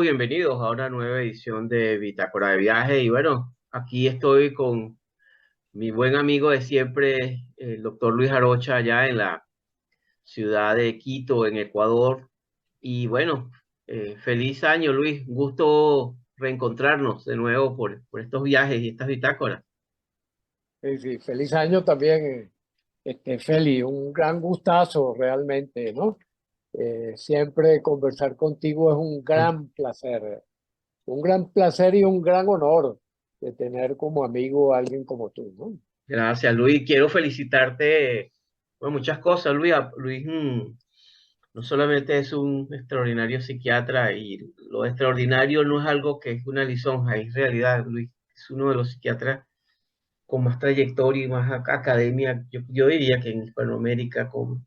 bienvenidos a una nueva edición de Bitácora de Viaje. Y bueno, aquí estoy con mi buen amigo de siempre, el doctor Luis Arocha, allá en la ciudad de Quito, en Ecuador. Y bueno, feliz año, Luis. Un gusto reencontrarnos de nuevo por estos viajes y estas bitácoras. Sí, sí, feliz año también, Feli, un gran gustazo realmente, ¿no? Siempre conversar contigo es un gran placer y un gran honor de tener como amigo a alguien como tú, ¿no? Gracias, Luis. Quiero felicitarte por muchas cosas, Luis. Luis, no solamente es un extraordinario psiquiatra, y lo extraordinario no es algo que es una lisonja, es realidad. Luis es uno de los psiquiatras con más trayectoria y más academia, yo diría que en Hispanoamérica, con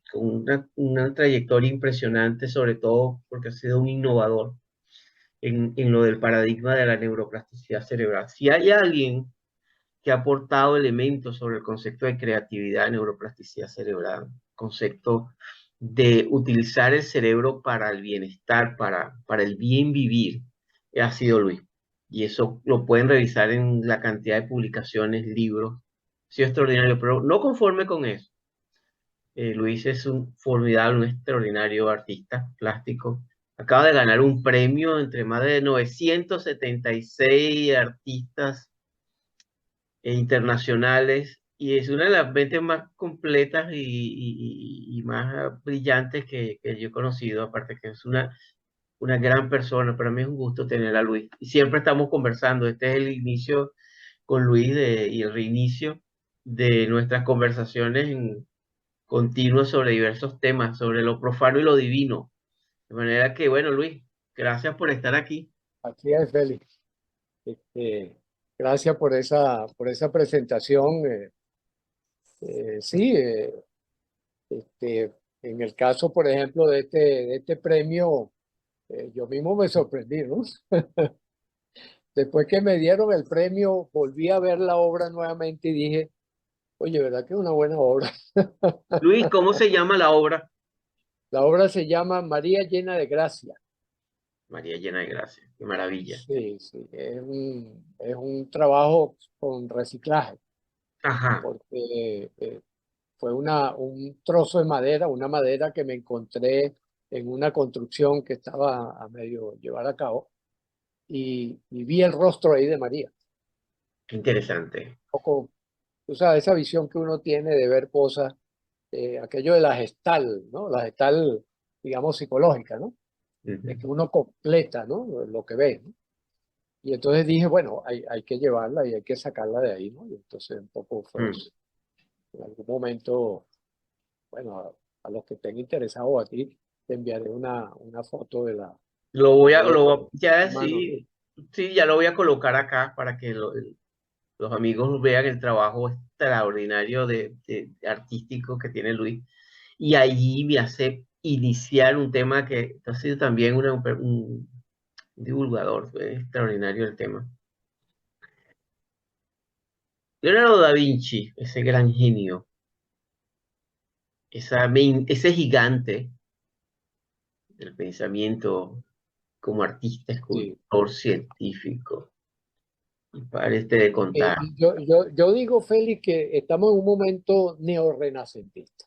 una trayectoria impresionante, sobre todo porque ha sido un innovador en lo del paradigma de la neuroplasticidad cerebral. Si hay alguien que ha aportado elementos sobre el concepto de creatividad, neuroplasticidad cerebral, concepto de utilizar el cerebro para el bienestar, para el bien vivir, ha sido Luis. Y eso lo pueden revisar en la cantidad de publicaciones, libros. Ha sido extraordinario, pero no conforme con eso. Luis es un formidable, un extraordinario artista plástico. Acaba de ganar un premio entre más de 976 artistas internacionales, y es una de las mentes más completas y más brillantes que yo he conocido. Aparte que es una gran persona. Para mí es un gusto tener a Luis y siempre estamos conversando. Este es el inicio con Luis y el reinicio de nuestras conversaciones continuas sobre diversos temas, sobre lo profano y lo divino. De manera que, bueno, Luis, gracias por estar aquí. Así es, Feli. Este, Gracias por esa presentación. Sí, en el caso, por ejemplo, de este premio, yo mismo me sorprendí, ¿no? Después que me dieron el premio, volví a ver la obra nuevamente y dije, oye, ¿verdad que es una buena obra? Luis, ¿cómo se llama la obra? La obra se llama María llena de gracia. María llena de gracia, qué maravilla. Sí, sí, es un trabajo con reciclaje, Ajá. porque fue un trozo de madera, una madera que me encontré en una construcción que estaba a medio llevar a cabo y vi el rostro ahí de María. Qué interesante. Un poco, tú sabes, esa visión que uno tiene de ver cosas, aquello de la gestal, ¿no? La gestal, digamos, psicológica, ¿no? De Ujú. que uno completa, ¿no? Lo que ve, ¿no? Y entonces dije, bueno, hay que llevarla y hay que sacarla de ahí, ¿no? Y entonces un poco fue Mm. eso. En algún momento, bueno, a los que estén interesados a ti, te enviaré una foto Lo de voy a, María ya en mano, ¿no? sí, sí, ya lo voy a colocar acá para que los amigos vean el trabajo extraordinario de artístico que tiene Luis. Y allí me hace iniciar un tema que ha sido también un divulgador, fue extraordinario el tema. Leonardo da Vinci, ese gran genio, ese gigante del pensamiento como artista, Sí. escultor, científico, y parece de contar. Yo digo, Félix, que estamos en un momento neorrenacentista.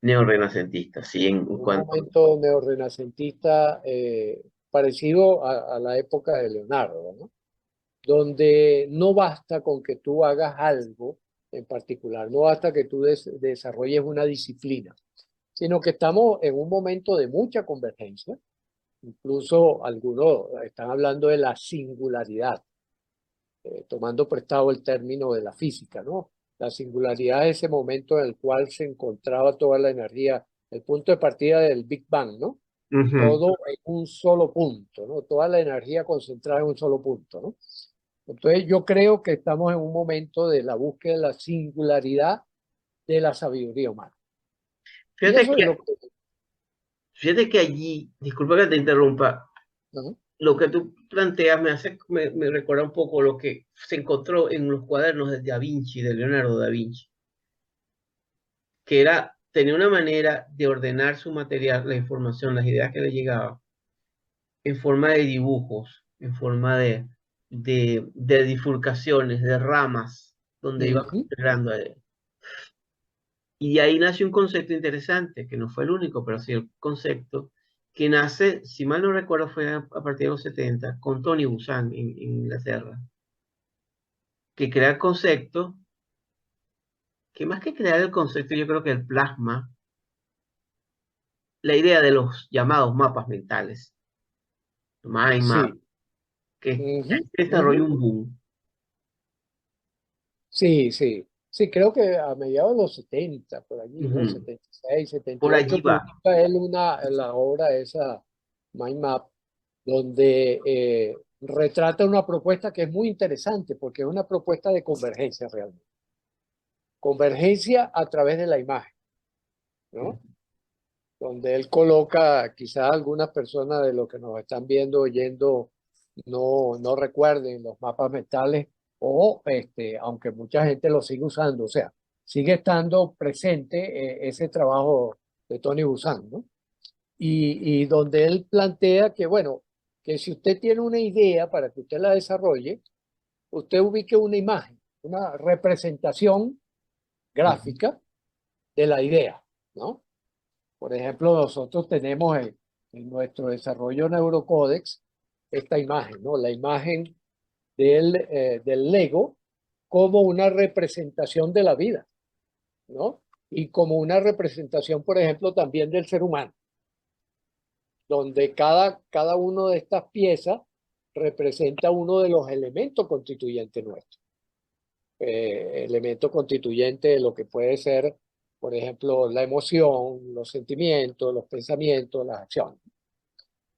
Neorrenacentista, sí, en Un cuanto. momento neorrenacentista parecido a la época de Leonardo, ¿no? Donde no basta con que tú hagas algo en particular, no basta que tú desarrolles una disciplina, sino que estamos en un momento de mucha convergencia. Incluso algunos están hablando de la singularidad, tomando prestado el término de la física, ¿no? La singularidad es ese momento en el cual se encontraba toda la energía, el punto de partida del Big Bang, ¿no? Ujú. Todo en un solo punto, ¿no? Toda la energía concentrada en un solo punto, ¿no? Entonces yo creo que estamos en un momento de la búsqueda de la singularidad de la sabiduría humana. Y Fíjate eso es que, lo que... fíjate que allí, disculpa que te interrumpa, ¿no? lo que tú planteas me recuerda un poco lo que se encontró en los cuadernos de Da Vinci, de Leonardo da Vinci, que tenía una manera de ordenar su material, la información, las ideas que le llegaban, en forma de dibujos, en forma de bifurcaciones, de ramas, donde iba Ujú. creando. Y de ahí nació un concepto interesante, que no fue el único, pero sí el concepto, que nace, si mal no recuerdo, fue a partir de los 70 con Tony Buzan en Inglaterra, que crea el concepto, que más que crear el concepto, yo creo que el plasma la idea de los llamados mapas mentales, mind map, Sí. que Ujú, desarrolla ujú. un boom. Sí, sí. Sí, creo que a mediados de los 70 por allí, ¿no? Ujú. 76, setenta y Por allí ocho va. publica él la obra esa, Mind Map, donde retrata una propuesta que es muy interesante, porque es una propuesta de convergencia realmente. Convergencia a través de la imagen, ¿no? Donde él coloca, quizás algunas personas de los que nos están viendo, oyendo, no recuerden los mapas mentales o, aunque mucha gente lo sigue usando, o sea, sigue estando presente ese trabajo de Tony Buzan, ¿no? Y donde él plantea que, bueno, que si usted tiene una idea para que usted la desarrolle, usted ubique una imagen, una representación Ujú. gráfica de la idea, ¿no? Por ejemplo, nosotros tenemos en nuestro desarrollo neurocódex esta imagen, ¿no? La imagen del Lego como una representación de la vida, ¿no? Y como una representación, por ejemplo, también del ser humano, donde cada uno de estas piezas representa uno de los elementos constituyentes nuestros. Elemento constituyente de lo que puede ser, por ejemplo, la emoción, los sentimientos, los pensamientos, las acciones.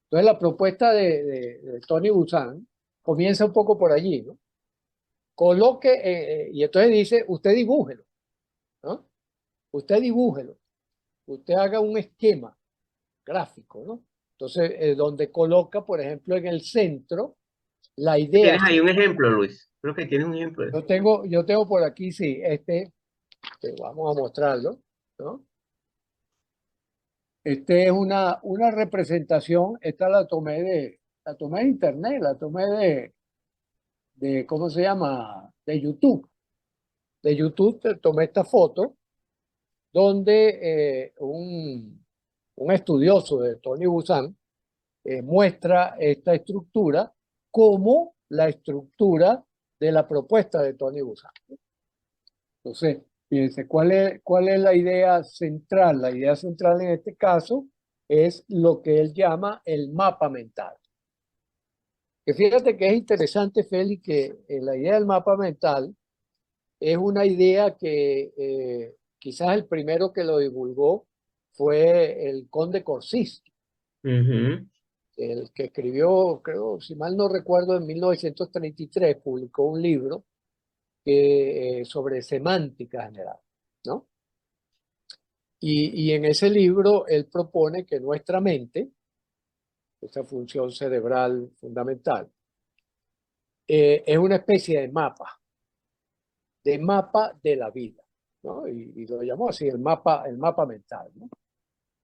Entonces la propuesta de Tony Buzan comienza un poco por allí, ¿no? Coloque, y entonces dice, usted dibújelo, ¿no? Usted dibújelo, usted haga un esquema gráfico, ¿no? Entonces, donde coloca, por ejemplo, en el centro la idea Tienes ahí un central. ejemplo, Luis. Creo que tienes un ejemplo de eso. Yo tengo por aquí, sí, que vamos a mostrarlo, ¿no? Este es una representación, esta la tomé de internet, la tomé ¿cómo se llama? De YouTube. De YouTube tomé esta foto donde un estudioso de Tony Buzan muestra esta estructura como la estructura de la propuesta de Tony Buzan. Entonces, fíjense, ¿cuál es la idea central? La idea central en este caso es lo que él llama el mapa mental. Que fíjate que es interesante, Félix, que la idea del mapa mental es una idea que quizás el primero que lo divulgó fue el conde Korzybski, Ujú. el que escribió, creo, si mal no recuerdo, en 1933 publicó un libro sobre semántica general, ¿no? Y en ese libro él propone que nuestra mente, esa función cerebral fundamental, es una especie de mapa de la vida, ¿no? Y lo llamó así, el mapa mental, ¿no?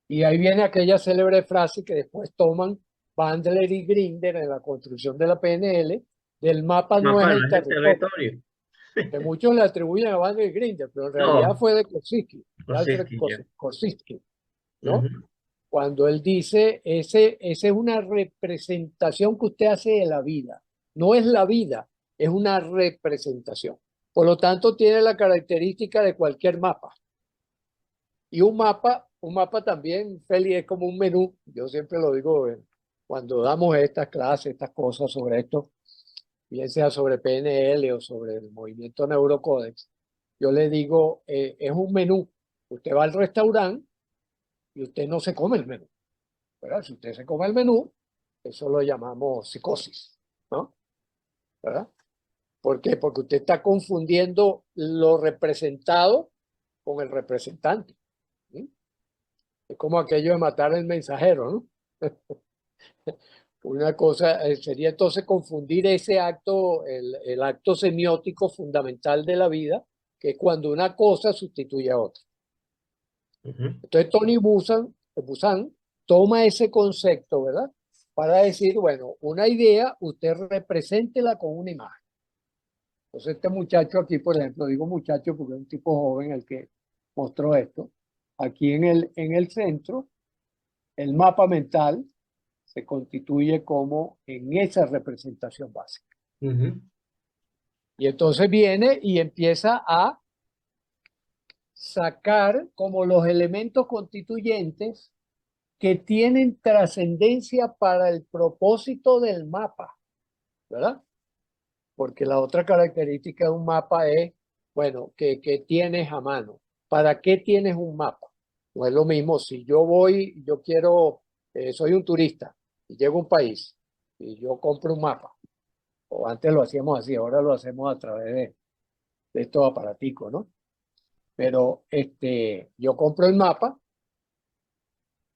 Y ahí viene aquella célebre frase que después toman Bandler y Grinder en la construcción de la PNL, del mapa no es Mapa no el es el territorio, territorio. que muchos le atribuyen a Bandler y Grinder, pero en realidad No, fue de Korzybski, de no sé Alfred si ya. Korzybski, ¿no? Ujú. Cuando él dice, esa es una representación que usted hace de la vida. No es la vida, es una representación. Por lo tanto, tiene la característica de cualquier mapa. Y un mapa también, Feli, es como un menú. Yo siempre lo digo cuando damos estas clases, estas cosas sobre esto, bien sea sobre PNL o sobre el movimiento Neurocódex. Yo le digo, es un menú. Usted va al restaurante y usted no se come el menú, ¿verdad? Si usted se come el menú, eso lo llamamos psicosis, ¿no? ¿Verdad? ¿Por qué? Porque usted está confundiendo lo representado con el representante. ¿Sí? Es como aquello de matar al mensajero, ¿no? Una cosa sería entonces confundir ese acto, el acto semiótico fundamental de la vida, que es cuando una cosa sustituye a otra. Ujú. Entonces Tony Buzan toma ese concepto, ¿verdad? para decir, bueno, una idea, usted represéntela con una imagen. Entonces este muchacho aquí, por ejemplo, digo muchacho porque es un tipo joven el que mostró esto. Aquí en el centro, el mapa mental se constituye como en esa representación básica. Y entonces viene y empieza a sacar como los elementos constituyentes que tienen trascendencia para el propósito del mapa, ¿verdad? Porque la otra característica de un mapa es, bueno, que tienes a mano. ¿Para qué tienes un mapa? No es lo mismo si yo voy, yo quiero, soy un turista y llego a un país y yo compro un mapa. O antes lo hacíamos así, ahora lo hacemos a través de estos aparaticos, ¿no? Pero yo compro el mapa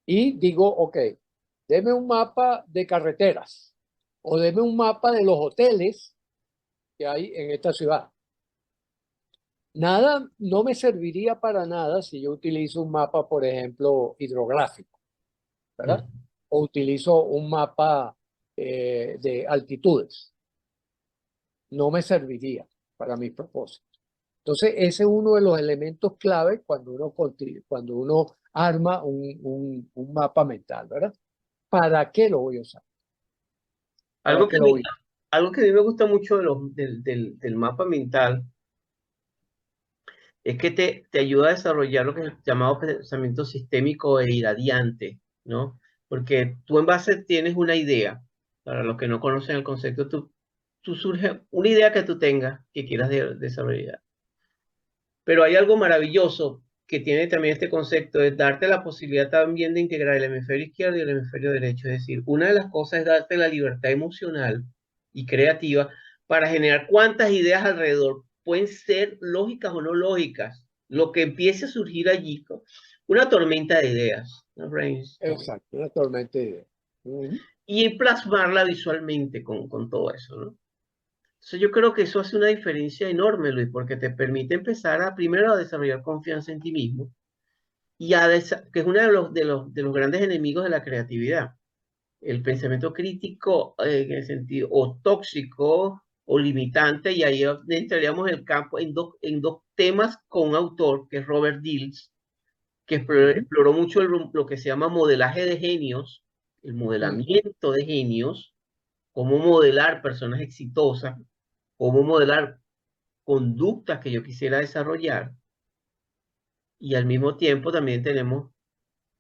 y digo, ok, deme un mapa de carreteras o deme un mapa de los hoteles que hay en esta ciudad. Nada, no me serviría para nada si yo utilizo un mapa, por ejemplo, hidrográfico, ¿verdad? O utilizo un mapa de altitudes. No me serviría para mis propósitos. Entonces, ese es uno de los elementos clave cuando uno arma un mapa mental, ¿verdad? ¿Para qué lo voy a usar? ¿Para Algo qué que, lo voy a usar? algo que a mí me gusta mucho del mapa mental es que te ayuda a desarrollar lo que es llamado pensamiento sistémico e irradiante, ¿no? Porque tú en base tienes una idea, para los que no conocen el concepto, tú surge una idea que tú tengas que quieras desarrollar. Pero hay algo maravilloso que tiene también este concepto, es darte la posibilidad también de integrar el hemisferio izquierdo y el hemisferio derecho. Es decir, una de las cosas es darte la libertad emocional y creativa para generar cuantas ideas alrededor pueden ser lógicas o no lógicas. Lo que empiece a surgir allí, una tormenta de ideas, una brainstorm, Exacto, una tormenta de ideas. y plasmarla visualmente con todo eso, ¿no? Entonces yo creo que eso hace una diferencia enorme, Luis, porque te permite empezar a primero a desarrollar confianza en ti mismo y que es uno de los grandes enemigos de la creatividad. El pensamiento crítico en el sentido o tóxico o limitante, y ahí entraríamos el campo en dos temas con un autor que es Robert Dills, que exploró mucho lo que se llama modelaje de genios, el modelamiento de genios, cómo modelar personas exitosas, cómo modelar conductas que yo quisiera desarrollar, y al mismo tiempo también tenemos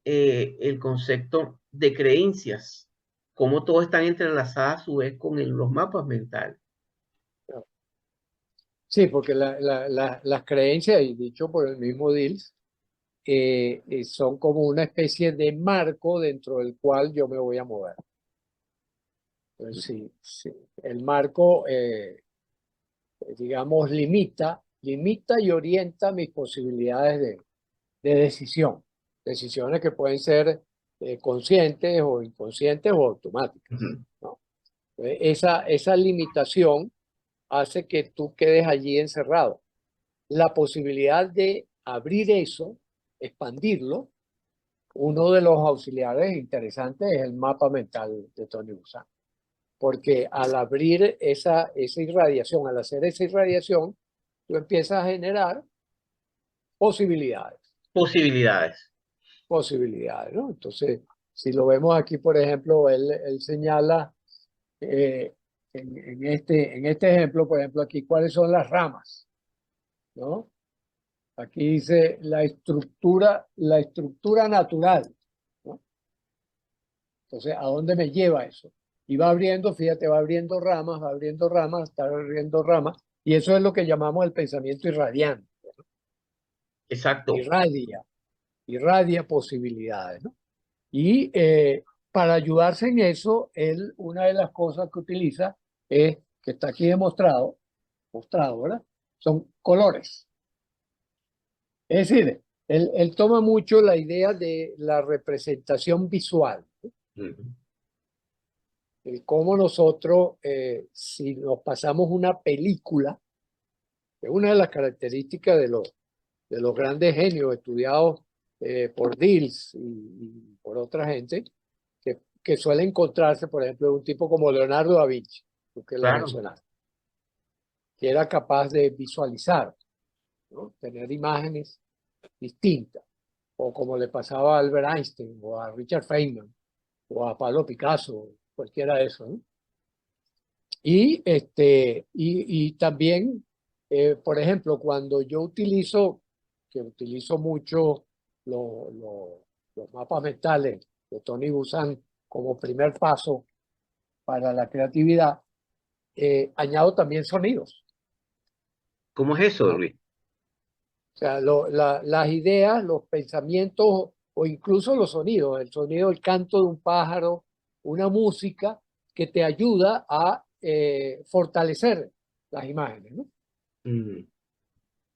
el concepto de creencias, cómo todo están entrelazadas a su vez con los mapas mentales. Sí, porque las creencias, y dicho por el mismo Dills, son como una especie de marco dentro del cual yo me voy a mover. Entonces, sí, el marco, digamos, limita y orienta mis posibilidades de decisión. Decisiones que pueden ser conscientes o inconscientes o automáticas, ¿no? Esa limitación hace que tú quedes allí encerrado. La posibilidad de abrir eso, expandirlo, uno de los auxiliares interesantes es el mapa mental de Tony Busan, porque al abrir esa irradiación, al hacer esa irradiación, tú empiezas a generar posibilidades, Posibilidades. posibilidades, ¿no? Entonces, si lo vemos aquí, por ejemplo, él señala eh, en este ejemplo, por ejemplo, aquí, cuáles son las ramas, ¿no? Aquí dice la estructura natural, ¿no? Entonces, ¿a dónde me lleva eso? Y va abriendo, fíjate, va abriendo ramas, está abriendo ramas, y eso es lo que llamamos el pensamiento irradiante. Exacto. Irradia, irradia posibilidades, ¿no? Y para ayudarse en eso, él, una de las cosas que utiliza es, que está aquí mostrado, ¿verdad? Son colores. Es decir, él toma mucho la idea de la representación visual, el cómo nosotros, si nos pasamos una película, es una de las características de los grandes genios estudiados por Dills y por otra gente, que suele encontrarse, por ejemplo, en un tipo como Leonardo da Vinci, tú que lo Claro. mencionaste, que era capaz de visualizar, ¿no? Tener imágenes distintas, o como le pasaba a Albert Einstein, o a Richard Feynman, o a Pablo Picasso, cualquiera de esos, ¿no? Y también, por ejemplo, cuando yo utilizo, que utilizo mucho los mapas mentales de Tony Buzan como primer paso para la creatividad, añado también sonidos, ¿Cómo es eso, ¿no? Luis? O sea, las ideas, los pensamientos o incluso los sonidos, el sonido del canto de un pájaro, una música que te ayuda a fortalecer las imágenes, ¿no? Mm,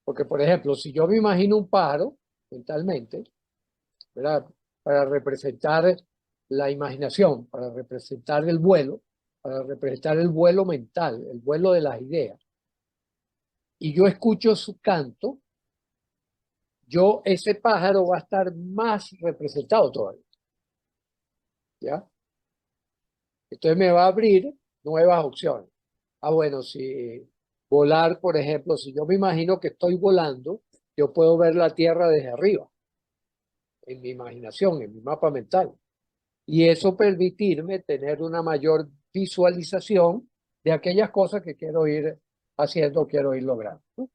Porque, por ejemplo, si yo me imagino un pájaro mentalmente, ¿verdad? Para representar la imaginación, para representar el vuelo, para representar el vuelo mental, el vuelo de las ideas, y yo escucho su canto, ese pájaro va a estar más representado todavía, ¿ya? Entonces me va a abrir nuevas opciones. Ah, bueno, si volar, por ejemplo, si yo me imagino que estoy volando, yo puedo ver la Tierra desde arriba, en mi imaginación, en mi mapa mental. Y eso permitirme tener una mayor visualización de aquellas cosas que quiero ir haciendo, quiero ir logrando, ¿no?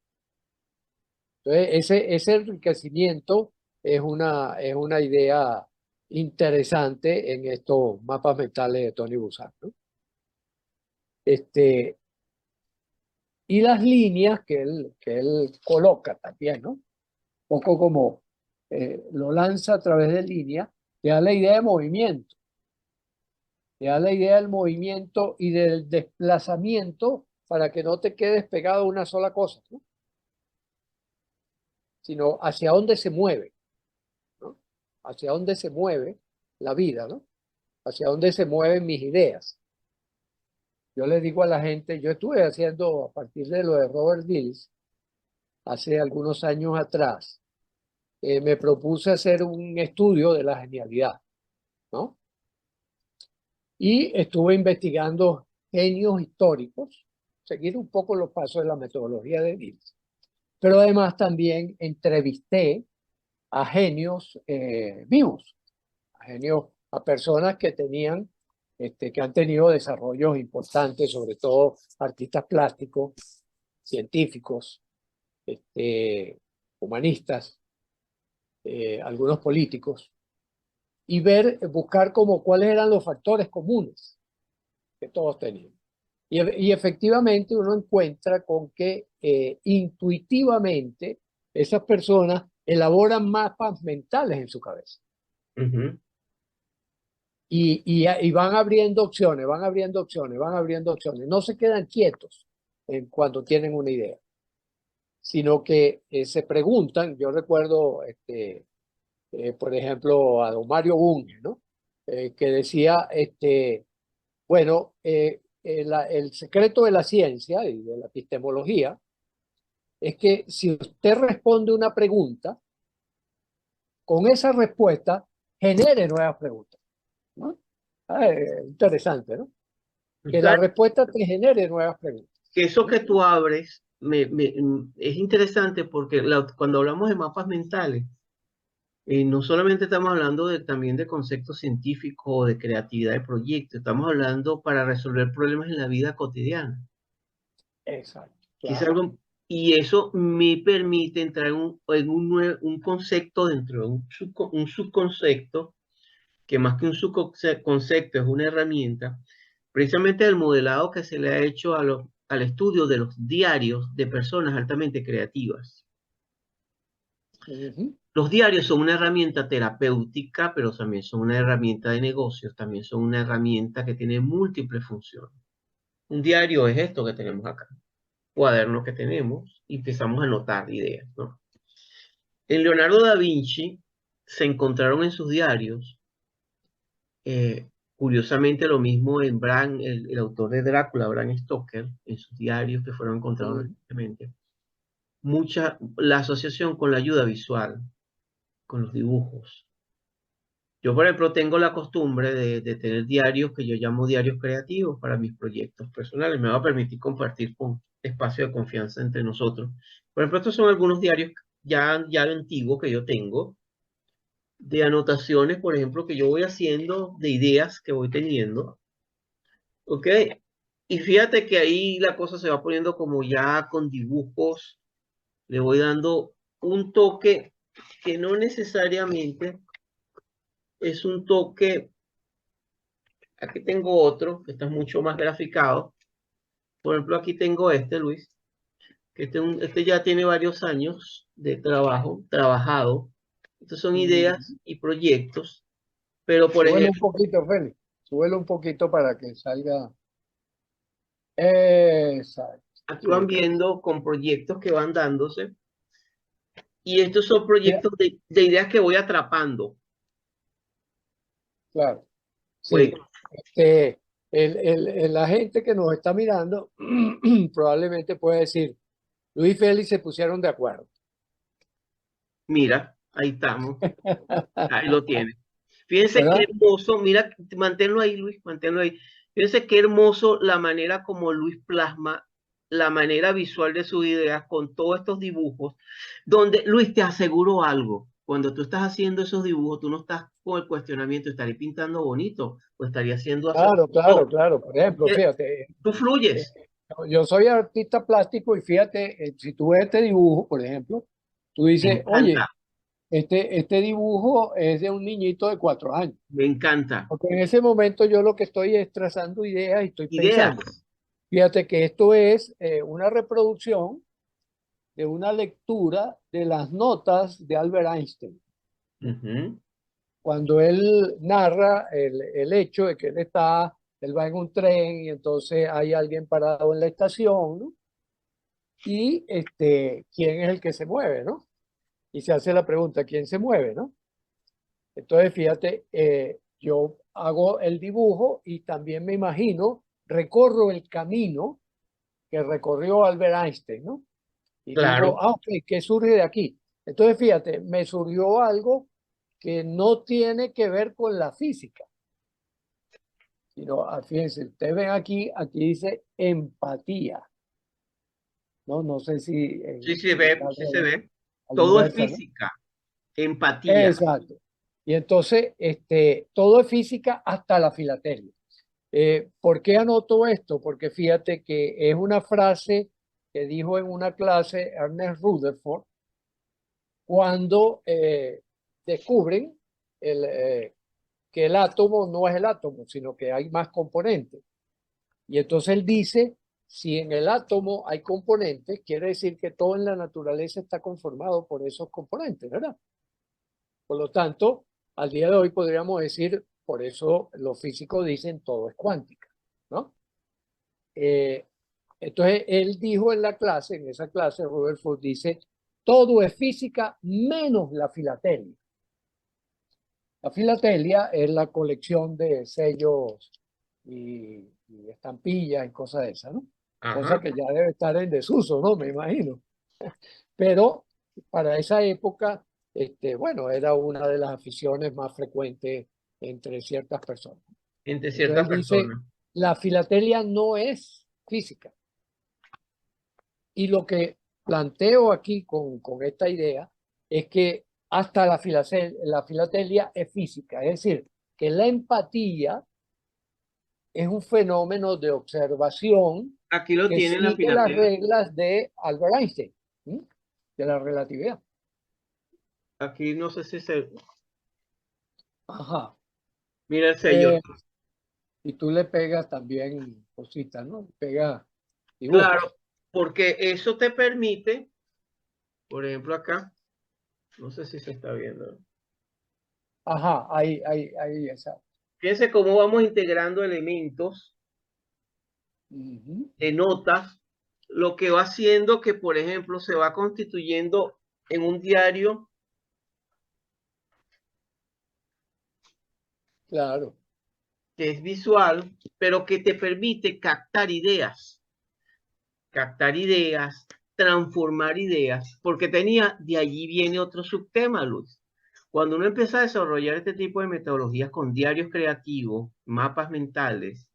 Entonces, ese enriquecimiento es una idea interesante en estos mapas mentales de Tony Buzan, ¿no? Este, y las líneas que él coloca también, ¿no? Un poco como lo lanza a través de líneas, te da la idea de movimiento, te da la idea del movimiento y del desplazamiento para que no te quedes pegado a una sola cosa, ¿no? Sino hacia dónde se mueve, ¿no? Hacia dónde se mueve la vida, ¿no? Hacia dónde se mueven mis ideas. Yo le digo a la gente, yo estuve haciendo a partir de lo de Robert Dills hace algunos años atrás, me propuse hacer un estudio de la genialidad, ¿no? Y estuve investigando genios históricos, seguir un poco los pasos de la metodología de Dills, pero además también entrevisté a genios vivos, a genios, a personas que tenían, que han tenido desarrollos importantes, sobre todo artistas plásticos, científicos, humanistas, algunos políticos, y buscar como cuáles eran los factores comunes que todos tenían. Y efectivamente uno encuentra con que intuitivamente esas personas elaboran mapas mentales en su cabeza. ujú. Y van abriendo opciones, van abriendo opciones, van abriendo opciones. No se quedan quietos cuando tienen una idea, sino que se preguntan. Yo recuerdo, por ejemplo, a don Mario Bunge, ¿no? Que decía, bueno, el secreto de la ciencia y de la epistemología es que si usted responde una pregunta, con esa respuesta genere nuevas preguntas, ¿no? Interesante, ¿no? Que la Claro, respuesta te genere nuevas preguntas, que eso ¿no? que tú abres es interesante porque cuando hablamos de mapas mentales, no solamente estamos hablando también de conceptos científicos o de creatividad de proyectos, estamos hablando para resolver problemas en la vida cotidiana, Exacto, que es claro. algo, y eso me permite entrar un concepto dentro de un subconcepto, que más que un subconcepto es una herramienta, precisamente el modelado que se le ha hecho al estudio de los diarios de personas altamente creativas. Ujú. Los diarios son una herramienta terapéutica, pero también son una herramienta de negocios, también son una herramienta que tiene múltiples funciones. Un diario es esto que tenemos acá, cuaderno que tenemos y empezamos a anotar ideas, ¿no? En Leonardo da Vinci se encontraron en sus diarios, curiosamente lo mismo en el autor de Drácula, Bram Stoker, en sus diarios que fueron encontrados Mm. recientemente, la asociación con la ayuda visual, con los dibujos. Yo, por ejemplo, tengo la costumbre de tener diarios que yo llamo diarios creativos para mis proyectos personales. Me va a permitir compartir con espacio de confianza entre nosotros. Por ejemplo, estos son algunos diarios ya antiguos que yo tengo, de anotaciones, por ejemplo, que yo voy haciendo, de ideas que voy teniendo. ¿Ok? Y fíjate que ahí la cosa se va poniendo como ya con dibujos, le voy dando un toque que no necesariamente es un toque. Aquí tengo otro que está mucho más graficado. Por ejemplo, aquí tengo este, Luis, que este ya tiene varios años de trabajo, trabajado. Estos son ideas Mm. y proyectos, pero por Súbelo un ejemplo, poquito, Félix. Súbelo un poquito para que salga. Exacto. aquí van Sí, viendo con proyectos que van dándose, y estos son ya, proyectos de ideas que voy atrapando. claro. Pues, Sí. La gente que nos está mirando probablemente puede decir, Luis y Félix se pusieron de acuerdo. mira, ahí estamos, ahí lo tiene. Fíjense qué ¿Verdad? hermoso, mira, manténlo ahí, Luis, manténlo ahí. Fíjense qué hermoso la manera como Luis plasma la manera visual de sus ideas con todos estos dibujos, donde Luis, te aseguro algo, cuando tú estás haciendo esos dibujos, tú no estás con el cuestionamiento, ¿estaré pintando bonito o estaría haciendo hacer? Claro, claro, No, claro. Por ejemplo, porque fíjate, tú eh, fluyes, yo soy artista plástico y fíjate, si tú ves este dibujo, por ejemplo, tú me dices, encanta, oye, este dibujo es de un niñito de 4 años. me encanta. Porque en ese momento yo lo que estoy es trazando ideas y estoy Ideas. pensando. Fíjate que esto es una reproducción de una lectura de las notas de Albert Einstein. Ujú. Cuando él narra el hecho de que él va en un tren y entonces hay alguien parado en la estación, ¿no? Y ¿quién es el que se mueve, ¿no? Y se hace la pregunta, ¿quién se mueve, ¿no? Entonces, fíjate, yo hago el dibujo y también me imagino, recorro el camino que recorrió Albert Einstein, ¿no? Y digo, Claro, ok, ¿qué surge de aquí? Entonces, fíjate, me surgió algo que no tiene que ver con la física, sino, fíjense, ustedes ven aquí dice empatía, ¿no? No sé si sí se si está ve, sí se ve. a la Todo es inversa, ¿no? física, empatía. Exacto. Y entonces, todo es física hasta la filatelia. ¿Por qué anoto esto? Porque fíjate que es una frase que dijo en una clase Ernest Rutherford cuando descubren el, eh, que el átomo no es el átomo, sino que hay más componentes. Y entonces él dice, si en el átomo hay componentes, quiere decir que todo en la naturaleza está conformado por esos componentes, ¿verdad? Por lo tanto, al día de hoy podríamos decir, por eso los físicos dicen todo es cuántica, ¿no? Eh, entonces, él dijo en la clase, en esa clase, Rutherford dice, todo es física menos la filatelia. La filatelia es la colección de sellos y estampillas y cosas de esas, ¿no? Cosa Ajá. que ya debe estar en desuso, ¿no? Me imagino. Pero para esa época, bueno, era una de las aficiones más frecuentes entre ciertas personas. Entre Entonces ciertas él dice, personas. la filatelia no es física. Y lo que planteo aquí con esta idea es que hasta la filatelia es física, es decir, que la empatía es un fenómeno de observación Aquí lo que tienen la sigue las filatelia. reglas de Albert Einstein, ¿sí? De la relatividad. Aquí no sé si se... Ajá. Mira el sello. Eh, y tú le pegas también cositas, ¿no? Pega Claro, dibujos. porque eso te permite, por ejemplo acá, no sé si se está viendo. Ajá, ahí, esa. Fíjense cómo vamos integrando elementos Ujú. de notas, lo que va haciendo que, por ejemplo, se va constituyendo en un diario Claro. que es visual, pero que te permite captar ideas, transformar ideas, porque tenía, de allí viene otro subtema, Luz. Cuando uno empieza a desarrollar este tipo de metodologías con diarios creativos, mapas mentales,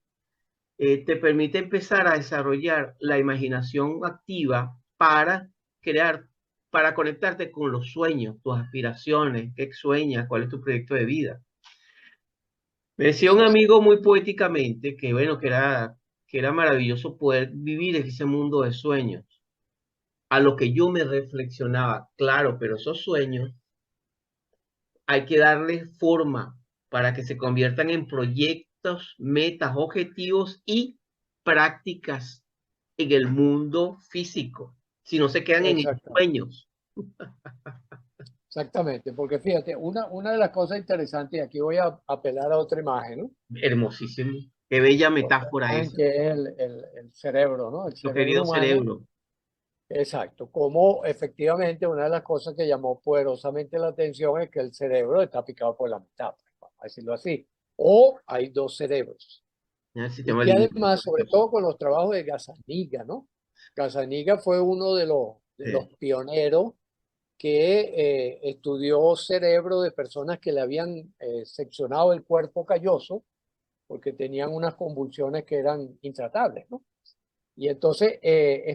te permite empezar a desarrollar la imaginación activa para crear, para conectarte con los sueños, tus aspiraciones, qué sueñas, cuál es tu proyecto de vida. Me decía un Eso es, amigo muy poéticamente que, bueno, que era maravilloso poder vivir en ese mundo de sueños. A lo que yo me reflexionaba, claro, pero esos sueños hay que darles forma para que se conviertan en proyectos, metas, objetivos y prácticas en el mundo físico. Si no se quedan en exactamente, sueños. exactamente, porque fíjate, una de las cosas interesantes, y aquí voy a apelar a otra imagen, ¿no? Hermosísimo. Qué bella Otra metáfora imagen esa. que es el cerebro, ¿no? El Nuestro cerebro querido humano. cerebro. Exacto, como efectivamente una de las cosas que llamó poderosamente la atención es que el cerebro está picado por la mitad, pues, vamos a decirlo así, o hay dos cerebros. El Y sistema que límbico. además, sobre todo con los trabajos de Gazzaniga, ¿no? Gazzaniga fue uno de los Sí. pioneros que estudió cerebro de personas que le habían seccionado el cuerpo calloso porque tenían unas convulsiones que eran intratables, ¿no? Y entonces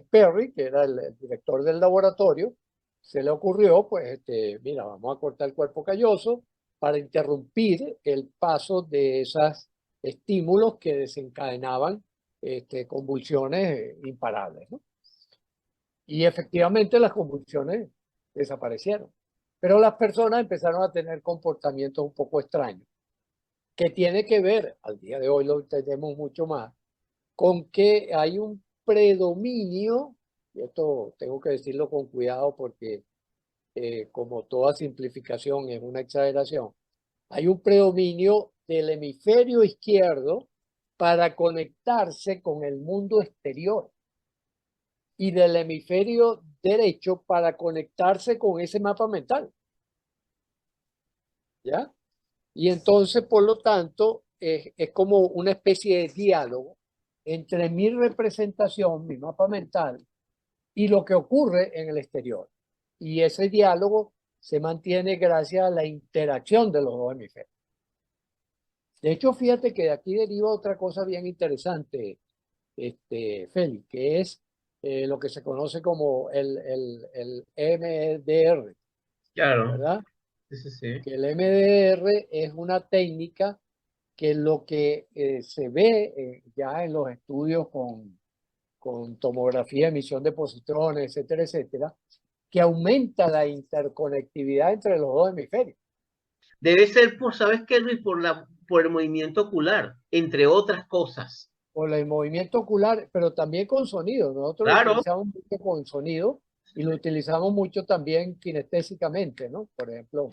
Sperry, que era el director del laboratorio, se le ocurrió, pues, mira, vamos a cortar el cuerpo calloso para interrumpir el paso de esos estímulos que desencadenaban convulsiones imparables, ¿no? Y efectivamente las convulsiones desaparecieron. Pero las personas empezaron a tener comportamientos un poco extraños, que tiene que ver, al día de hoy lo entendemos mucho más, con que hay un predominio, y esto tengo que decirlo con cuidado porque como toda simplificación es una exageración, hay un predominio del hemisferio izquierdo para conectarse con el mundo exterior y del hemisferio derecho para conectarse con ese mapa mental, ¿ya? Y entonces, por lo tanto, es como una especie de diálogo entre mi representación, mi mapa mental, y lo que ocurre en el exterior. Y ese diálogo se mantiene gracias a la interacción de los dos hemisferios. De hecho, fíjate que de aquí deriva otra cosa bien interesante, Félix, que es lo que se conoce como el MDR, Claro. ¿verdad? Sí, sí, sí. Que el MDR es una técnica que lo que se ve ya en los estudios con tomografía, emisión de positrones, etcétera, etcétera, que aumenta la interconectividad entre los dos hemisferios. Debe ser por, ¿sabes qué, Luis? Por el movimiento ocular, entre otras cosas. Por el movimiento ocular, pero también con sonido. Nosotros lo Claro. utilizamos mucho con sonido y lo utilizamos mucho también kinestésicamente, ¿no? Por ejemplo,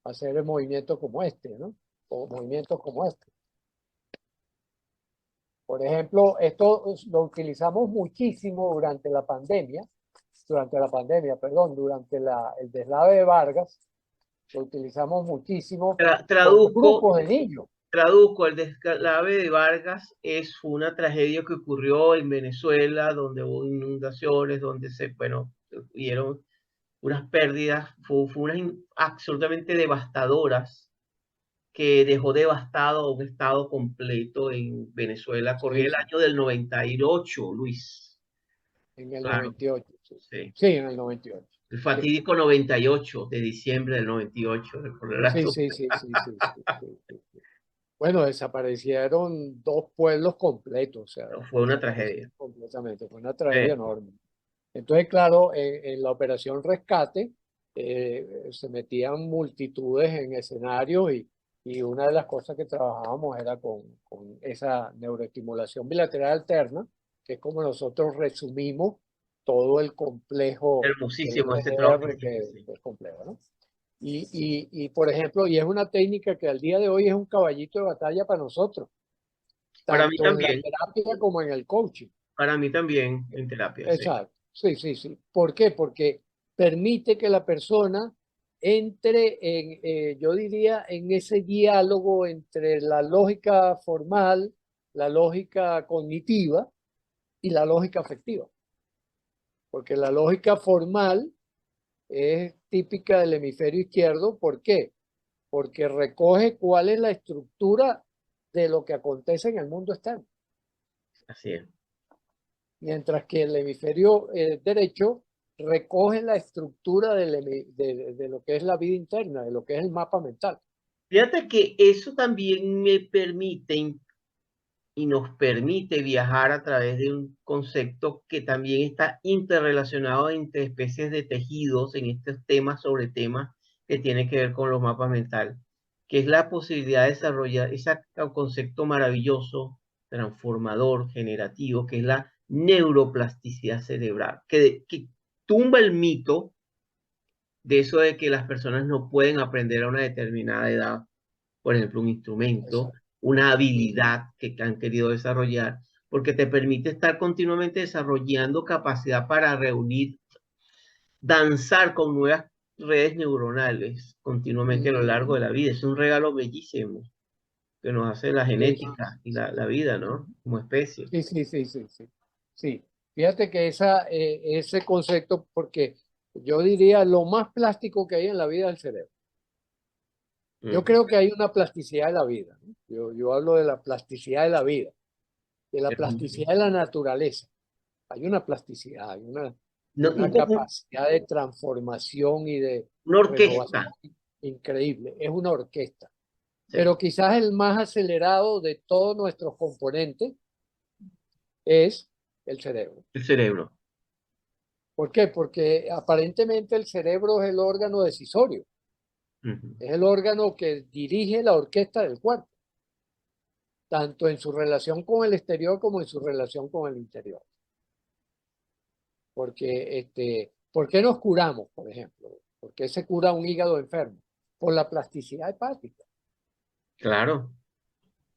hacer el movimiento como este, ¿no? O movimientos como este. Por ejemplo, esto lo utilizamos muchísimo perdón, durante el deslave de Vargas, lo utilizamos muchísimo con Traduzco, grupos de niños. traduzco, el deslave de Vargas fue una tragedia que ocurrió en Venezuela, donde hubo inundaciones, donde bueno, hubieron unas pérdidas, fue unas absolutamente devastadoras que dejó devastado a un estado completo en Venezuela. Corría Sí, el sí, año del 98, Luis. en el Claro, 98. Sí, sí. sí, en el 98. El Sí, fatídico 98 de diciembre del 98, recordarás sí, tú. sí, sí, sí, sí, sí, sí, sí, sí. Bueno, desaparecieron dos pueblos completos, o sea, Fue una tragedia. desaparecieron completamente. Fue una tragedia Sí. enorme. Entonces, claro, en la operación rescate se metían multitudes en escenarios y una de las cosas que trabajábamos era con esa neuroestimulación bilateral alterna, que es como nosotros resumimos todo el complejo del Hermosísimo ese trabajo que MDR, hiciste, sí. que es complejo, ¿no? Por ejemplo, y es una técnica que al día de hoy es un caballito de batalla para nosotros, tanto en la terapia como en el coaching. Para mí también en terapia, sí. Exacto, sí, sí, sí. ¿Por qué? Porque permite que la persona entre en, yo diría, en ese diálogo entre la lógica formal, la lógica cognitiva y la lógica afectiva. Porque la lógica formal es típica del hemisferio izquierdo. ¿Por qué? Porque recoge cuál es la estructura de lo que acontece en el mundo externo. Así es. Mientras que el hemisferio derecho recoge la estructura de lo que es la vida interna, de lo que es el mapa mental. Fíjate que eso también me permite y nos permite viajar a través de un concepto que también está interrelacionado entre especies de tejidos en estos temas sobre temas que tiene que ver con los mapas mentales, que es la posibilidad de desarrollar ese concepto maravilloso, transformador, generativo, que es la neuroplasticidad cerebral, que tumba el mito de eso de que las personas no pueden aprender a una determinada edad, por ejemplo, un instrumento, Exacto. una Ujú. habilidad que han querido desarrollar, porque te permite estar continuamente desarrollando capacidad para reunir, danzar con nuevas redes neuronales continuamente a lo largo Ujú. de la vida. Es un regalo bellísimo que nos hace la Sí, genética y la vida, ¿no? Como especie. sí, sí, sí, sí, sí. Sí, fíjate que ese concepto, porque yo diría lo más plástico que hay en la vida es el cerebro. Yo Ujú. creo que hay una plasticidad de la vida, ¿no? Yo hablo de la plasticidad de la vida, de la plasticidad de la naturaleza. Hay una plasticidad, hay No, una capacidad de transformación y de una renovación orquesta. increíble. Es una orquesta. Sí, Pero quizás el más acelerado de todos nuestros componentes es el cerebro. el cerebro. ¿Por qué? Porque aparentemente el cerebro es el órgano decisorio, Ujú. es el órgano que dirige la orquesta del cuerpo, tanto en su relación con el exterior como en su relación con el interior. Porque, ¿por qué nos curamos, por ejemplo? ¿Por qué se cura un hígado enfermo? Por la plasticidad hepática. Claro.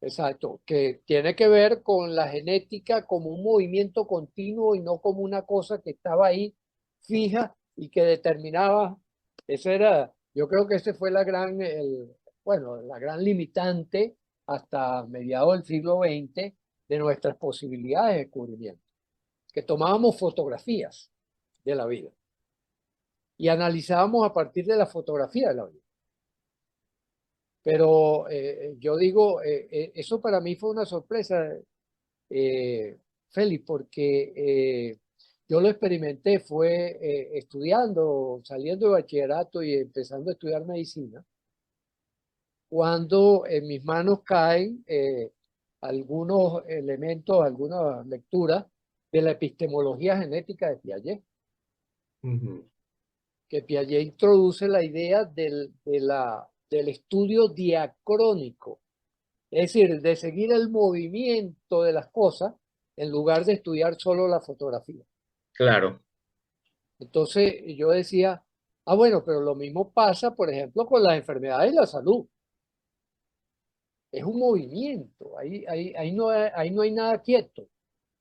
Exacto, que tiene que ver con la genética como un movimiento continuo y no como una cosa que estaba ahí fija y que determinaba. Esa era, yo creo que ese fue bueno, la gran limitante hasta mediados del siglo XX de nuestras posibilidades de descubrimiento, que tomábamos fotografías de la vida y analizábamos a partir de la fotografía de la vida. Pero yo digo, eso para mí fue una sorpresa, Félix, porque yo lo experimenté, fue estudiando, saliendo de bachillerato y empezando a estudiar medicina, cuando en mis manos caen algunos elementos, algunas lecturas de la epistemología genética de Piaget, Ujú. que Piaget introduce la idea del estudio diacrónico, es decir, de seguir el movimiento de las cosas en lugar de estudiar solo la fotografía. Claro. Entonces yo decía, ah, bueno, pero lo mismo pasa, por ejemplo, con las enfermedades y la salud. Es un movimiento, ahí no hay nada quieto.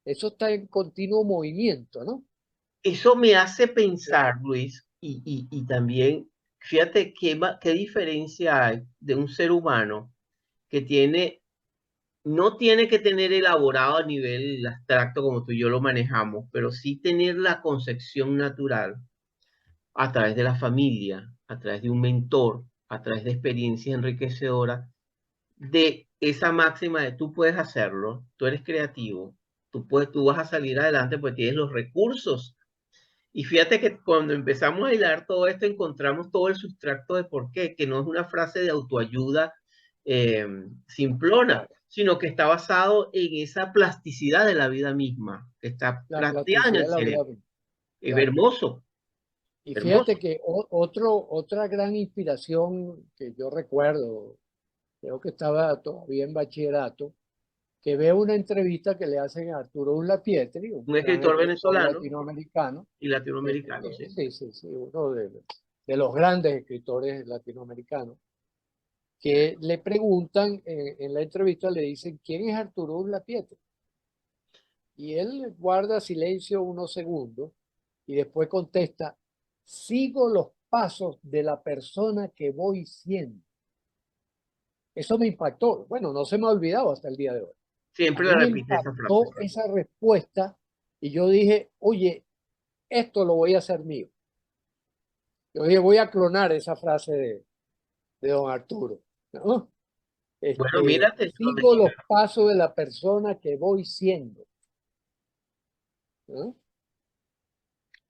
Eso está en continuo movimiento, ¿no? Eso me hace pensar, Luis, y también, fíjate qué diferencia hay de un ser humano que no tiene que tener elaborado a nivel abstracto como tú y yo lo manejamos, pero sí tener la concepción natural a través de la familia, a través de un mentor, a través de experiencias enriquecedoras, de esa máxima de tú puedes hacerlo, tú eres creativo, tú vas a salir adelante porque tienes los recursos. Y fíjate que cuando empezamos a hilar todo esto, encontramos todo el sustrato de por qué, que no es una frase de autoayuda eh, simplona, Claro, sino que está basado en esa plasticidad de la vida misma, que está la planteada en plasticidad el de la vida cerebro. misma, Es claro. hermoso, Y fíjate hermoso. que otra gran inspiración que yo recuerdo, creo que estaba todavía en bachillerato, que veo una entrevista que le hacen a Arturo Pietri, un Un gran escritor escritor venezolano latinoamericano, y latinoamericano, sí. sí, sí, sí, uno de los grandes escritores latinoamericanos, que le preguntan en la entrevista, le dicen, ¿quién es Arturo Pietri? Y él guarda silencio unos segundos y después contesta, sigo los pasos de la persona que voy siendo. Eso me impactó. Bueno, no se me ha olvidado hasta el día de hoy. A Siempre mí la me repite esa frase. impactó esa respuesta y yo dije, oye, esto lo voy a hacer mío. Yo dije, voy a clonar esa frase de don Arturo, ¿no? Bueno, mírate, donde Sigo los pasos de la persona que voy siendo, ¿no?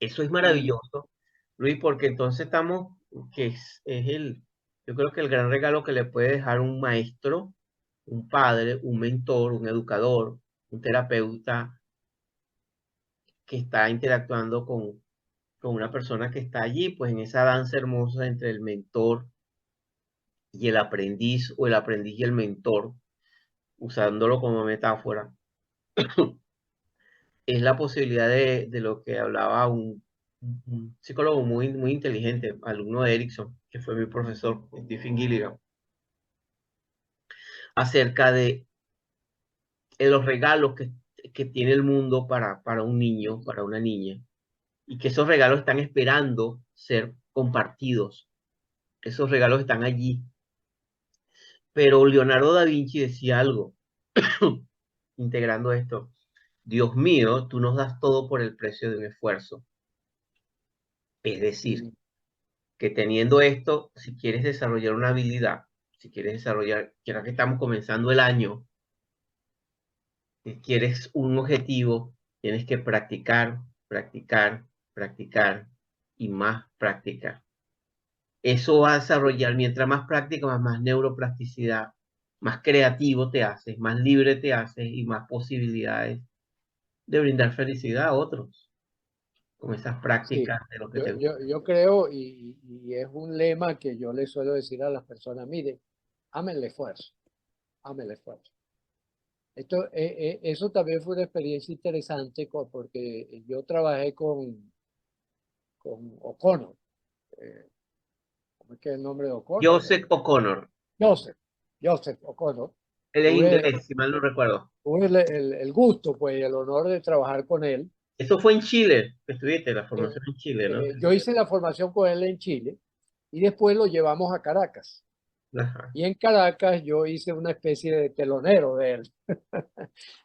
eso es Y maravilloso, Luis, porque entonces estamos, yo creo que el gran regalo que le puede dejar un maestro, un padre, un mentor, un educador, un terapeuta que está interactuando con una persona que está allí, pues en esa danza hermosa entre el mentor y el aprendiz, o el aprendiz y el mentor, usándolo como metáfora, es la posibilidad de lo que hablaba un psicólogo muy inteligente, alumno de Erickson, que fue mi profesor, Stephen Gilligan, acerca de los regalos que tiene el mundo para un niño, para una niña, y que esos regalos están esperando ser compartidos. Esos regalos están allí. Pero Leonardo da Vinci decía algo, integrando esto: Dios mío, tú nos das todo por el precio de un esfuerzo. Es decir, mm, que teniendo esto, si quieres desarrollar una habilidad, si quieres desarrollar, ya que estamos comenzando el año, si quieres un objetivo, tienes que practicar, practicar, practicar y más práctica. Eso va a desarrollar, mientras más práctica, más neuroplasticidad, más creativo te haces, más libre te haces y más posibilidades de brindar felicidad a otros con esas sí, prácticas de lo que te gusta. yo creo, y es un lema que yo le suelo decir a las personas, mire, amen el esfuerzo, amen el esfuerzo. Eso también fue una experiencia interesante porque yo trabajé con O'Connor. ¿Cómo es que es el nombre de O'Connor? Joseph O'Connor, Joseph, Joseph O'Connor. él es Tuve, inglés, si mal no recuerdo. tuve el gusto, pues, y el honor de trabajar con él. Eso fue en Chile, que estuviste, la Eh, formación en Chile, ¿no? yo hice la formación con él en Chile y después lo llevamos a Caracas. Ajá. Y en Caracas yo hice una especie de telonero de él.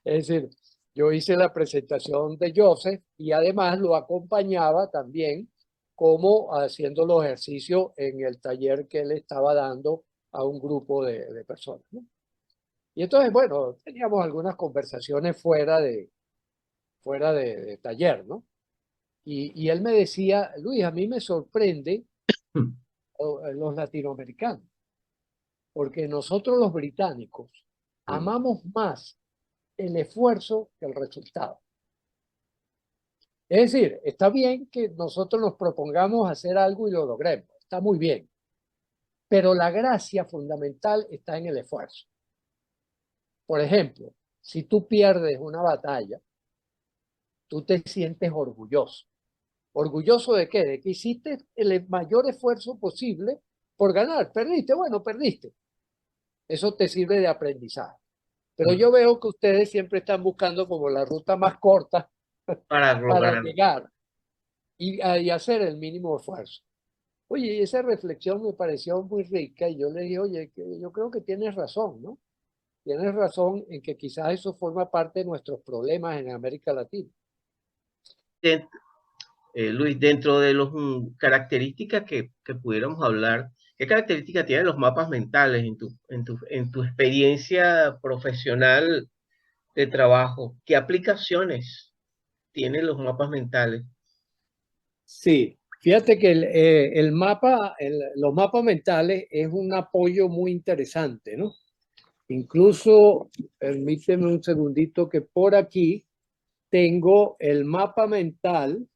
Es decir, yo hice la presentación de Joseph y además lo acompañaba también como haciendo los ejercicios en el taller que él estaba dando a un grupo de personas, ¿no? Y entonces, bueno, teníamos algunas conversaciones fuera de taller, ¿no? Y él me decía, Luis, a mí me sorprende los latinoamericanos, porque nosotros los británicos Mm. amamos más el esfuerzo que el resultado. Es decir, está bien que nosotros nos propongamos hacer algo y lo logremos, está muy bien, pero la gracia fundamental está en el esfuerzo. Por ejemplo, si tú pierdes una batalla, tú te sientes orgulloso. ¿Orgulloso de qué? De que hiciste el mayor esfuerzo posible por ganar. Perdiste, bueno, perdiste. Eso te sirve de aprendizaje. Pero Mm. yo veo que ustedes siempre están buscando como la ruta más corta Para para lograr. llegar y hacer el mínimo esfuerzo. Oye, y esa reflexión me pareció muy rica y yo le dije, oye, yo creo que tienes razón, ¿no? Tienes razón en que quizás eso forma parte de nuestros problemas en América Latina. Den- Luis, dentro de las características que pudiéramos hablar, ¿qué características tienen los mapas mentales en tu experiencia profesional de trabajo? ¿Qué aplicaciones tienen los mapas mentales? Sí, fíjate que el mapa, los mapas mentales es un apoyo muy interesante, ¿no? Incluso, permíteme un segundito que por aquí tengo el mapa mental,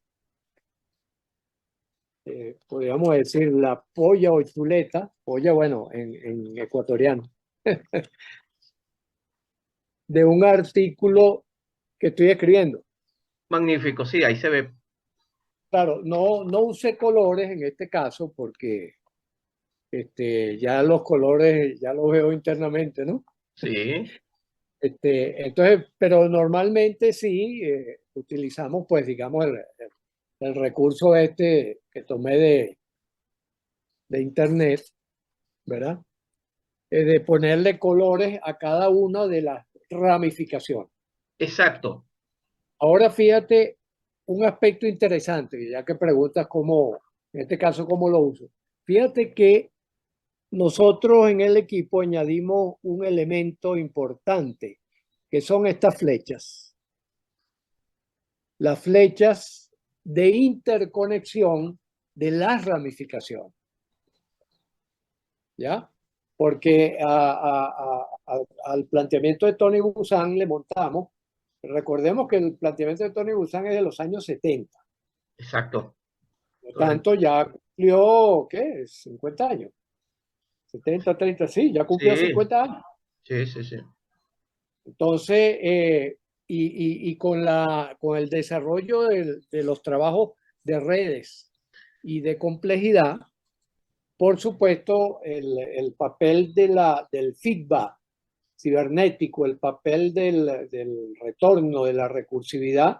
podríamos decir la polla o chuleta, polla, bueno, en ecuatoriano, de un artículo que estoy escribiendo. Magnífico, sí, ahí se ve. Claro, no usé colores en este caso porque ya los colores ya los veo internamente, ¿no? Sí, Entonces, pero normalmente sí utilizamos, pues, digamos, el recurso que tomé de internet, ¿verdad? De ponerle colores a cada una de las ramificaciones. exacto. Ahora fíjate un aspecto interesante, ya que preguntas cómo. En este caso, ¿cómo lo uso? Fíjate que nosotros en el equipo añadimos un elemento importante, que son estas flechas. Las flechas de interconexión de las ramificaciones. ¿Ya? Porque al planteamiento de Tony Buzan le montamos, recordemos que el planteamiento de Tony Buzan es de los años 70. Exacto. Por lo tanto, ya cumplió, ¿qué? 50 años. 70, 30, sí, ya cumplió Sí, 50 años. sí, sí, sí. Entonces, y con el desarrollo de los trabajos de redes y de complejidad, por supuesto, el papel del feedback cibernético, el papel del retorno, de la recursividad,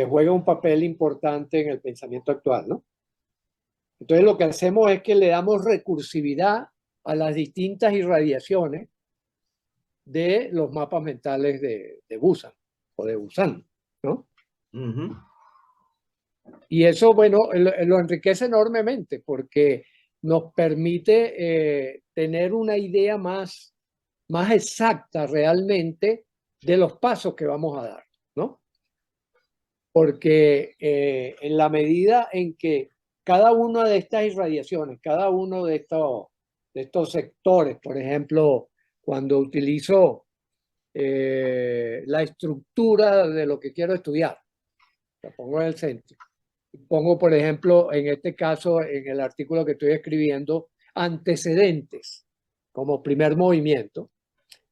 juega un papel importante en el pensamiento actual, ¿no? Entonces lo que hacemos es que le damos recursividad a las distintas irradiaciones de los mapas mentales de Busan o de Busan, ¿no? Ujú. Y eso, bueno, lo enriquece enormemente porque nos permite tener una idea más exacta realmente de los pasos que vamos a dar, ¿no? Porque en la medida en que cada una de estas irradiaciones, cada uno de estos sectores, por ejemplo, cuando utilizo la estructura de lo que quiero estudiar, la pongo en el centro. Pongo, por ejemplo, en este caso, en el artículo que estoy escribiendo, antecedentes como primer movimiento.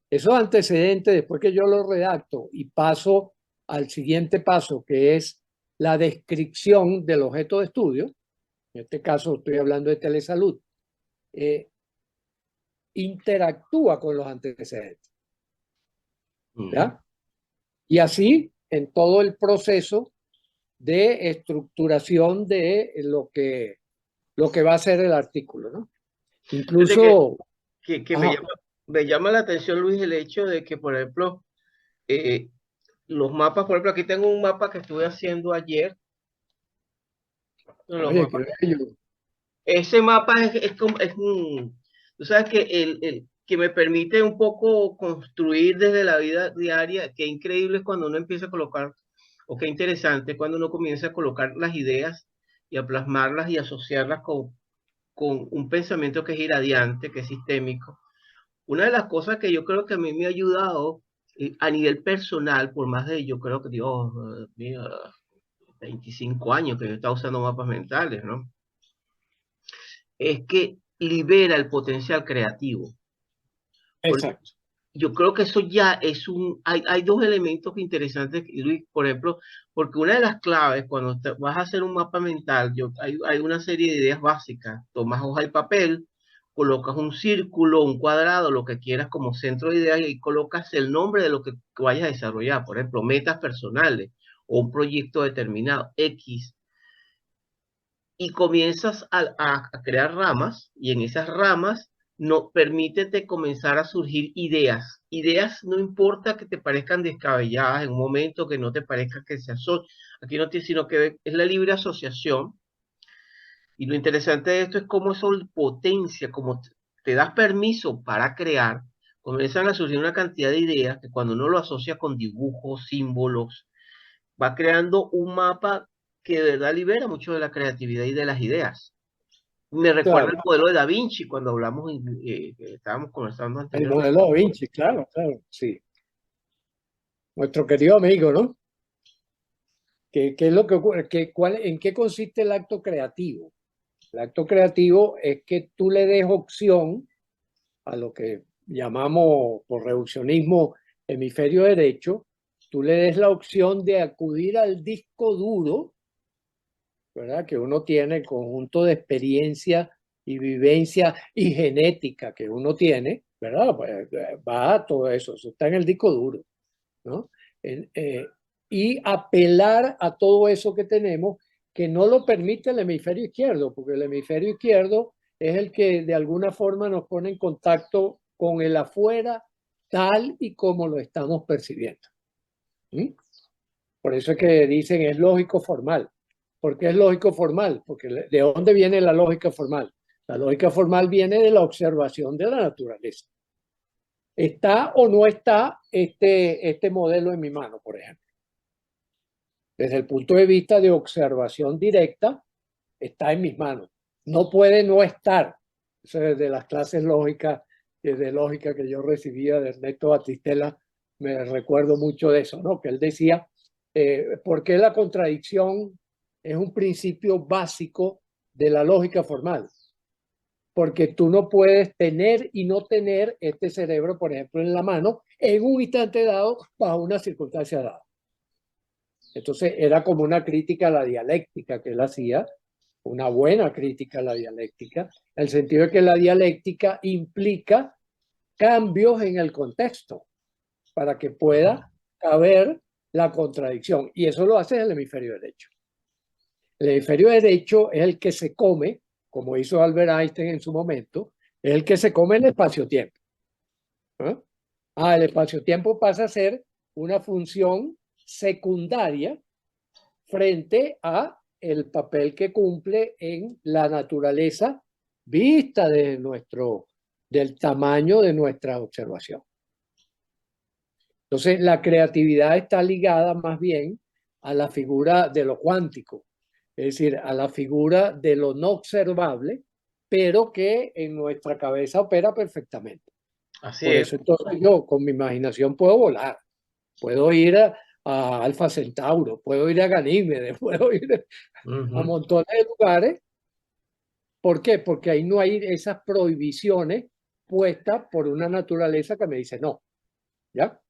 Esos antecedentes, después que yo los redacto y paso al siguiente paso, que es la descripción del objeto de estudio, en este caso estoy hablando de telesalud, interactúa con los antecedentes. Ujú. ¿Ya? Y así, en todo el proceso de estructuración de lo que va a ser el artículo, ¿no? Fíjate Incluso, que ajá, me llama la atención, Luis, el hecho de que, por ejemplo, eh, los mapas, por ejemplo, aquí tengo un mapa que estuve haciendo ayer. Los oye, qué mapas, bello. ese mapa es un, tú sabes que que me permite un poco construir desde la vida diaria, qué increíble es cuando uno empieza a colocar, o qué interesante cuando uno comienza a colocar las ideas y a plasmarlas y asociarlas con un pensamiento que es irradiante, que es sistémico. Una de las cosas que yo creo que a mí me ha ayudado a nivel personal, por más de, yo creo que, Dios mío, 25 años que yo estaba usando mapas mentales, ¿no? Es que libera el potencial creativo. Por- Exacto. yo creo que eso ya es hay dos elementos interesantes, Luis, por ejemplo, porque una de las claves cuando vas a hacer un mapa mental, hay una serie de ideas básicas. Tomas hoja y papel, colocas un círculo, un cuadrado, lo que quieras como centro de ideas y colocas el nombre de lo que vayas a desarrollar, por ejemplo, metas personales o un proyecto determinado, X, y comienzas a crear ramas y en esas ramas no permítete comenzar a surgir ideas. Ideas no importa que te parezcan descabelladas en un momento, que no te parezca que se asocien. Aquí no tiene sino que es la libre asociación. Y lo interesante de esto es cómo eso potencia, como te das permiso para crear, comienzan a surgir una cantidad de ideas que cuando uno lo asocia con dibujos, símbolos, va creando un mapa que de verdad libera mucho de la creatividad y de las ideas. Me recuerda Claro. el modelo de Da Vinci cuando hablamos, que estábamos conversando El anteriormente. modelo Da Vinci, claro, claro, sí. Nuestro querido amigo, ¿no? ¿Qué es lo que ocurre? ¿En qué consiste el acto creativo? El acto creativo es que tú le des opción a lo que llamamos por reduccionismo hemisferio derecho, tú le des la opción de acudir al disco duro, ¿verdad? Que uno tiene, el conjunto de experiencia y vivencia y genética que uno tiene, ¿verdad? Pues, va todo eso está en el disco duro, ¿no? En- eh, y apelar a todo eso que tenemos que no lo permite el hemisferio izquierdo, porque el hemisferio izquierdo es el que de alguna forma nos pone en contacto con el afuera tal y como lo estamos percibiendo. ¿Mm? Por eso es que dicen es lógico formal. ¿Por qué es lógico formal? Porque ¿de dónde viene la lógica formal? La lógica formal viene de la observación de la naturaleza. ¿Está o no está este modelo en mi mano, por ejemplo? Desde el punto de vista de observación directa, está en mis manos. No puede no estar. Eso es de las clases lógicas, de lógica que yo recibía de Ernesto Batistella, me recuerdo mucho de eso, ¿no? Que él decía, ¿por qué la contradicción es un principio básico de la lógica formal? Porque tú no puedes tener y no tener este cerebro, por ejemplo, en la mano en un instante dado bajo una circunstancia dada. Entonces era como una crítica a la dialéctica que él hacía, una buena crítica a la dialéctica, en el sentido de que la dialéctica implica cambios en el contexto para que pueda caber la contradicción. Y eso lo hace el hemisferio derecho. El hemisferio derecho es el que se come, como hizo Albert Einstein en su momento, es el que se come el espacio-tiempo. ¿Ah? El espacio-tiempo pasa a ser una función secundaria frente a el papel que cumple en la naturaleza vista del tamaño de nuestra observación. Entonces, la creatividad está ligada más bien a la figura de lo cuántico, es decir, a la figura de lo no observable, pero que en nuestra cabeza opera perfectamente. Así Por es. eso entonces yo con mi imaginación puedo volar, puedo ir a Alfa Centauro, puedo ir a Ganímedes, puedo ir a montones de lugares. ¿Por qué? Porque ahí no hay esas prohibiciones puestas por una naturaleza que me dice no, ¿ya?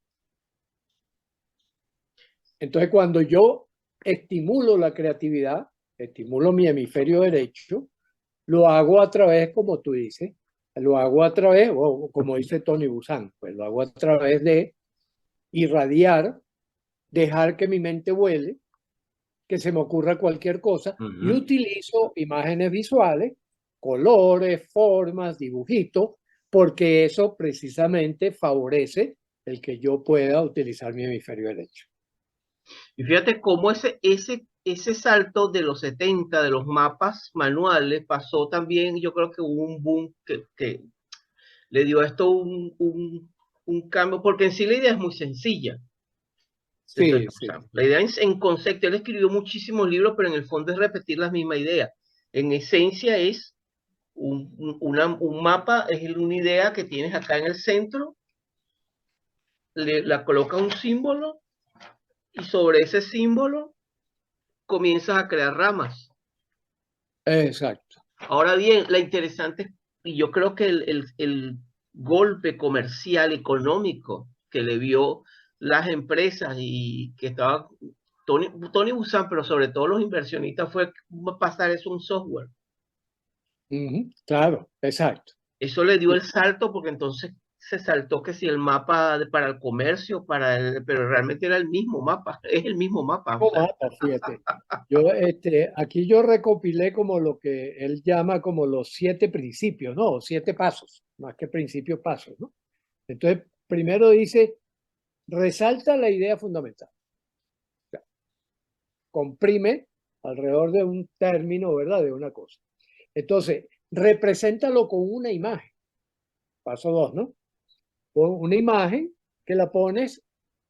Entonces, cuando yo estimulo la creatividad, estimulo mi hemisferio derecho, lo hago a través, como tú dices, lo hago a través, o como dice Tony Buzan, pues lo hago a través de irradiar, dejar que mi mente vuele, que se me ocurra cualquier cosa, y utilizo imágenes visuales, colores, formas, dibujitos, porque eso precisamente favorece el que yo pueda utilizar mi hemisferio derecho. Y fíjate cómo ese salto de los 70 de los mapas manuales, pasó también, yo creo que hubo un boom que le dio a esto un cambio, porque en sí la idea es muy sencilla de Tony Sí, sí. Buzan. La idea en concepto, él escribió muchísimos libros, pero en el fondo es repetir la misma idea. En esencia es un mapa, es una idea que tienes acá en el centro, la coloca un símbolo y sobre ese símbolo comienzas a crear ramas. Exacto. Ahora bien, la interesante, y yo creo que el golpe comercial, económico que le vio las empresas y que estaba Tony Buzan, pero sobre todo los inversionistas, fue pasar eso a un software. Claro, exacto. Eso le dio el salto porque entonces se saltó que si el mapa para el comercio, pero realmente era el mismo mapa, es el mismo mapa. O sea, Mapa, fíjate. Aquí yo recopilé como lo que él llama como los 7 principios, ¿no? 7 pasos, más que principios, pasos, ¿no? Entonces, primero dice, resalta la idea fundamental. O sea, comprime alrededor de un término, ¿verdad? De una cosa. Entonces, represéntalo con una imagen. Paso 2, ¿no? Pon una imagen que la pones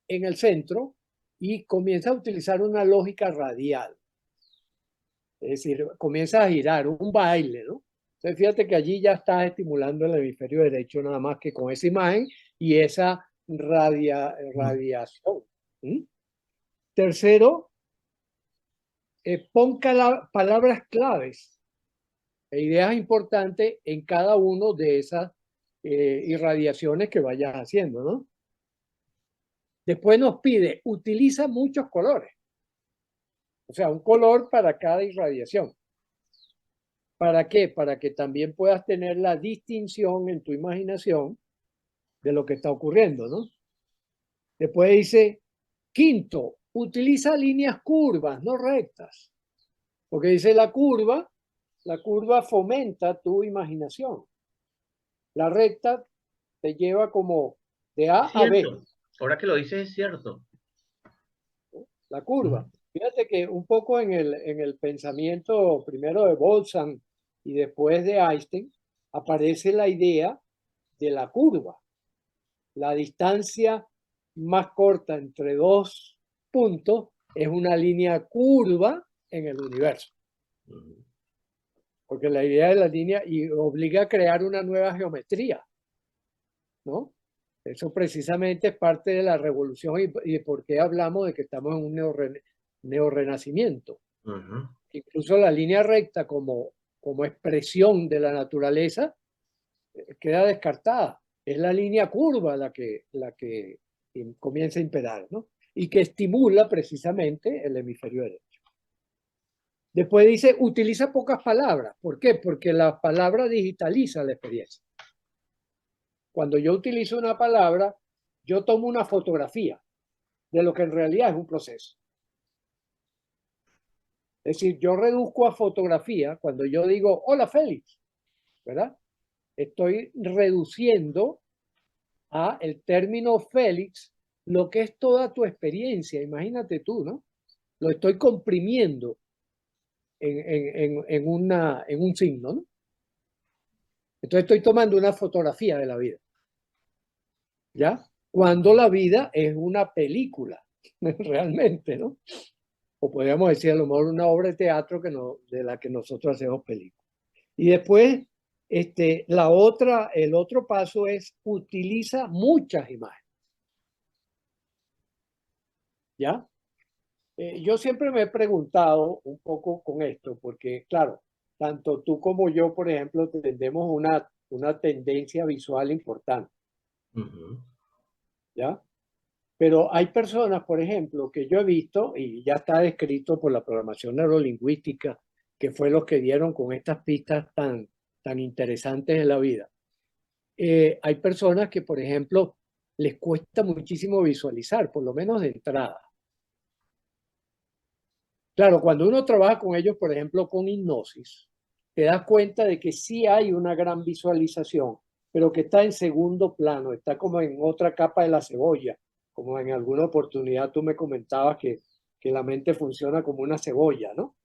en el centro y comienza a utilizar una lógica radial. Es decir, comienza a girar, un baile, ¿no? Entonces, fíjate que allí ya está estimulando el hemisferio derecho nada más que con esa imagen y esa radiación. ¿Mm? Tercero, pon palabras claves e ideas importantes en cada uno de esas irradiaciones que vayas haciendo, ¿no? Después nos pide, utiliza muchos colores. O sea, un color para cada irradiación. ¿Para qué? Para que también puedas tener la distinción en tu imaginación de lo que está ocurriendo, ¿no? Después dice, quinto, utiliza líneas curvas, no rectas. Porque dice la curva fomenta tu imaginación. La recta te lleva como de A es a B, cierto, ahora que lo dices es cierto. ¿no? La curva. Fíjate que un poco en el pensamiento primero de Boltzmann y después de Einstein aparece la idea de la curva, la distancia más corta entre dos puntos es una línea curva en el universo, Ujú. porque la idea de la línea y obliga a crear una nueva geometría, ¿no? Eso precisamente es parte de la revolución y de por qué hablamos de que estamos en un neorrenacimiento. Ujú. Incluso la línea recta como expresión de la naturaleza queda descartada. Es la línea curva la que comienza a imperar, ¿no? Y que estimula precisamente el hemisferio derecho. Después dice, utiliza pocas palabras. ¿Por qué? Porque la palabra digitaliza la experiencia. Cuando yo utilizo una palabra, yo tomo una fotografía de lo que en realidad es un proceso. Es decir, yo reduzco a fotografía cuando yo digo, hola Félix, ¿verdad? Estoy reduciendo a el término Félix lo que es toda tu experiencia. Imagínate tú, ¿no? Lo estoy comprimiendo en un signo, ¿no? Entonces estoy tomando una fotografía de la vida, ¿ya? Cuando la vida es una película, realmente, ¿no? O podríamos decir a lo mejor una obra de teatro que no, de la que nosotros hacemos película. Y después, el otro paso es utiliza muchas imágenes, ¿ya? Yo siempre me he preguntado un poco con esto, porque claro, tanto tú como yo, por ejemplo, tenemos una tendencia visual importante, Ujú. ¿ya? Pero hay personas, por ejemplo, que yo he visto, y ya está descrito por la programación neurolingüística, que fue lo que dieron con estas pistas tan interesantes de la vida. Hay personas que, por ejemplo, les cuesta muchísimo visualizar, por lo menos de entrada. Claro, cuando uno trabaja con ellos, por ejemplo, con hipnosis, te das cuenta de que sí hay una gran visualización, pero que está en segundo plano, está como en otra capa de la cebolla, como en alguna oportunidad tú me comentabas que la mente funciona como una cebolla, ¿no?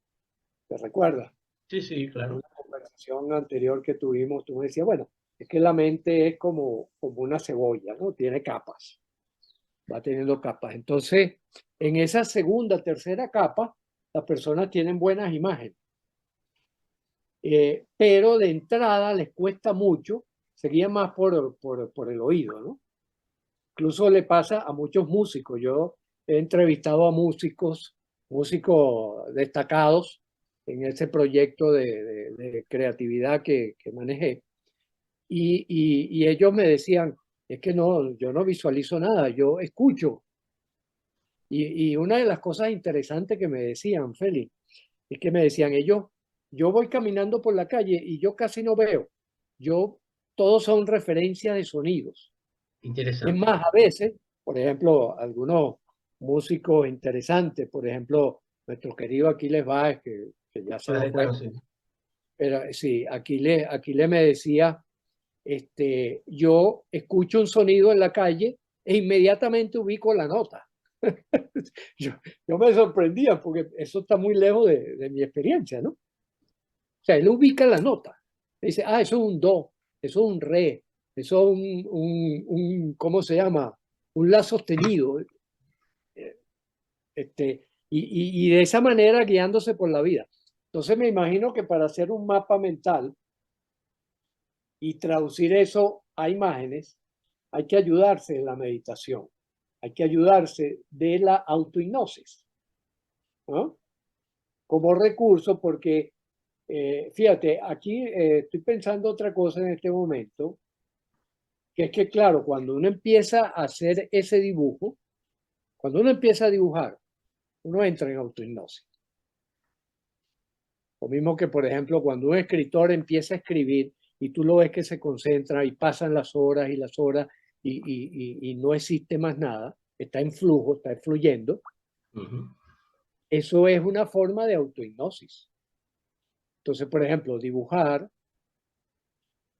¿Te recuerdas? Sí, sí, En claro. una conversación anterior que tuvimos, tú me decías, bueno, es que la mente es como una cebolla, ¿no? Tiene capas, va teniendo capas. Entonces, en esa segunda, tercera capa, las personas tienen buenas imágenes, pero de entrada les cuesta mucho, sería más por el oído, ¿no? Incluso le pasa a muchos músicos. Yo he entrevistado a músicos destacados en ese proyecto de creatividad que manejé, y ellos me decían, es que no, yo no visualizo nada, yo escucho. Y una de las cosas interesantes que me decían, Félix, es que me decían ellos, yo voy caminando por la calle y yo casi no veo. Yo, todos son referencias de sonidos. Es Interesante. más, a veces, por ejemplo, algunos músicos interesantes, por ejemplo, nuestro querido Aquiles Báez, que ya se Para nos fue, descansar. pero sí, Aquiles me decía, yo escucho un sonido en la calle e inmediatamente ubico la nota. yo, yo me sorprendía porque eso está muy lejos de mi experiencia, ¿no? O sea, él ubica la nota. Dice, ah, eso es un do, eso es un re, eso es ¿cómo se llama? Un la sostenido. Y de esa manera guiándose por la vida. Entonces me imagino que para hacer un mapa mental y traducir eso a imágenes, hay que ayudarse en la meditación, hay que ayudarse de la autohipnosis, ¿no? Como recurso, porque fíjate, aquí estoy pensando otra cosa en este momento, que es que, claro, cuando uno empieza a hacer ese dibujo, cuando uno empieza a dibujar, uno entra en autohipnosis. Lo mismo que, por ejemplo, cuando un escritor empieza a escribir y tú lo ves que se concentra y pasan las horas y las horas y no existe más nada, está en flujo, está fluyendo, Ujú. eso es una forma de autohipnosis. Entonces, por ejemplo, dibujar,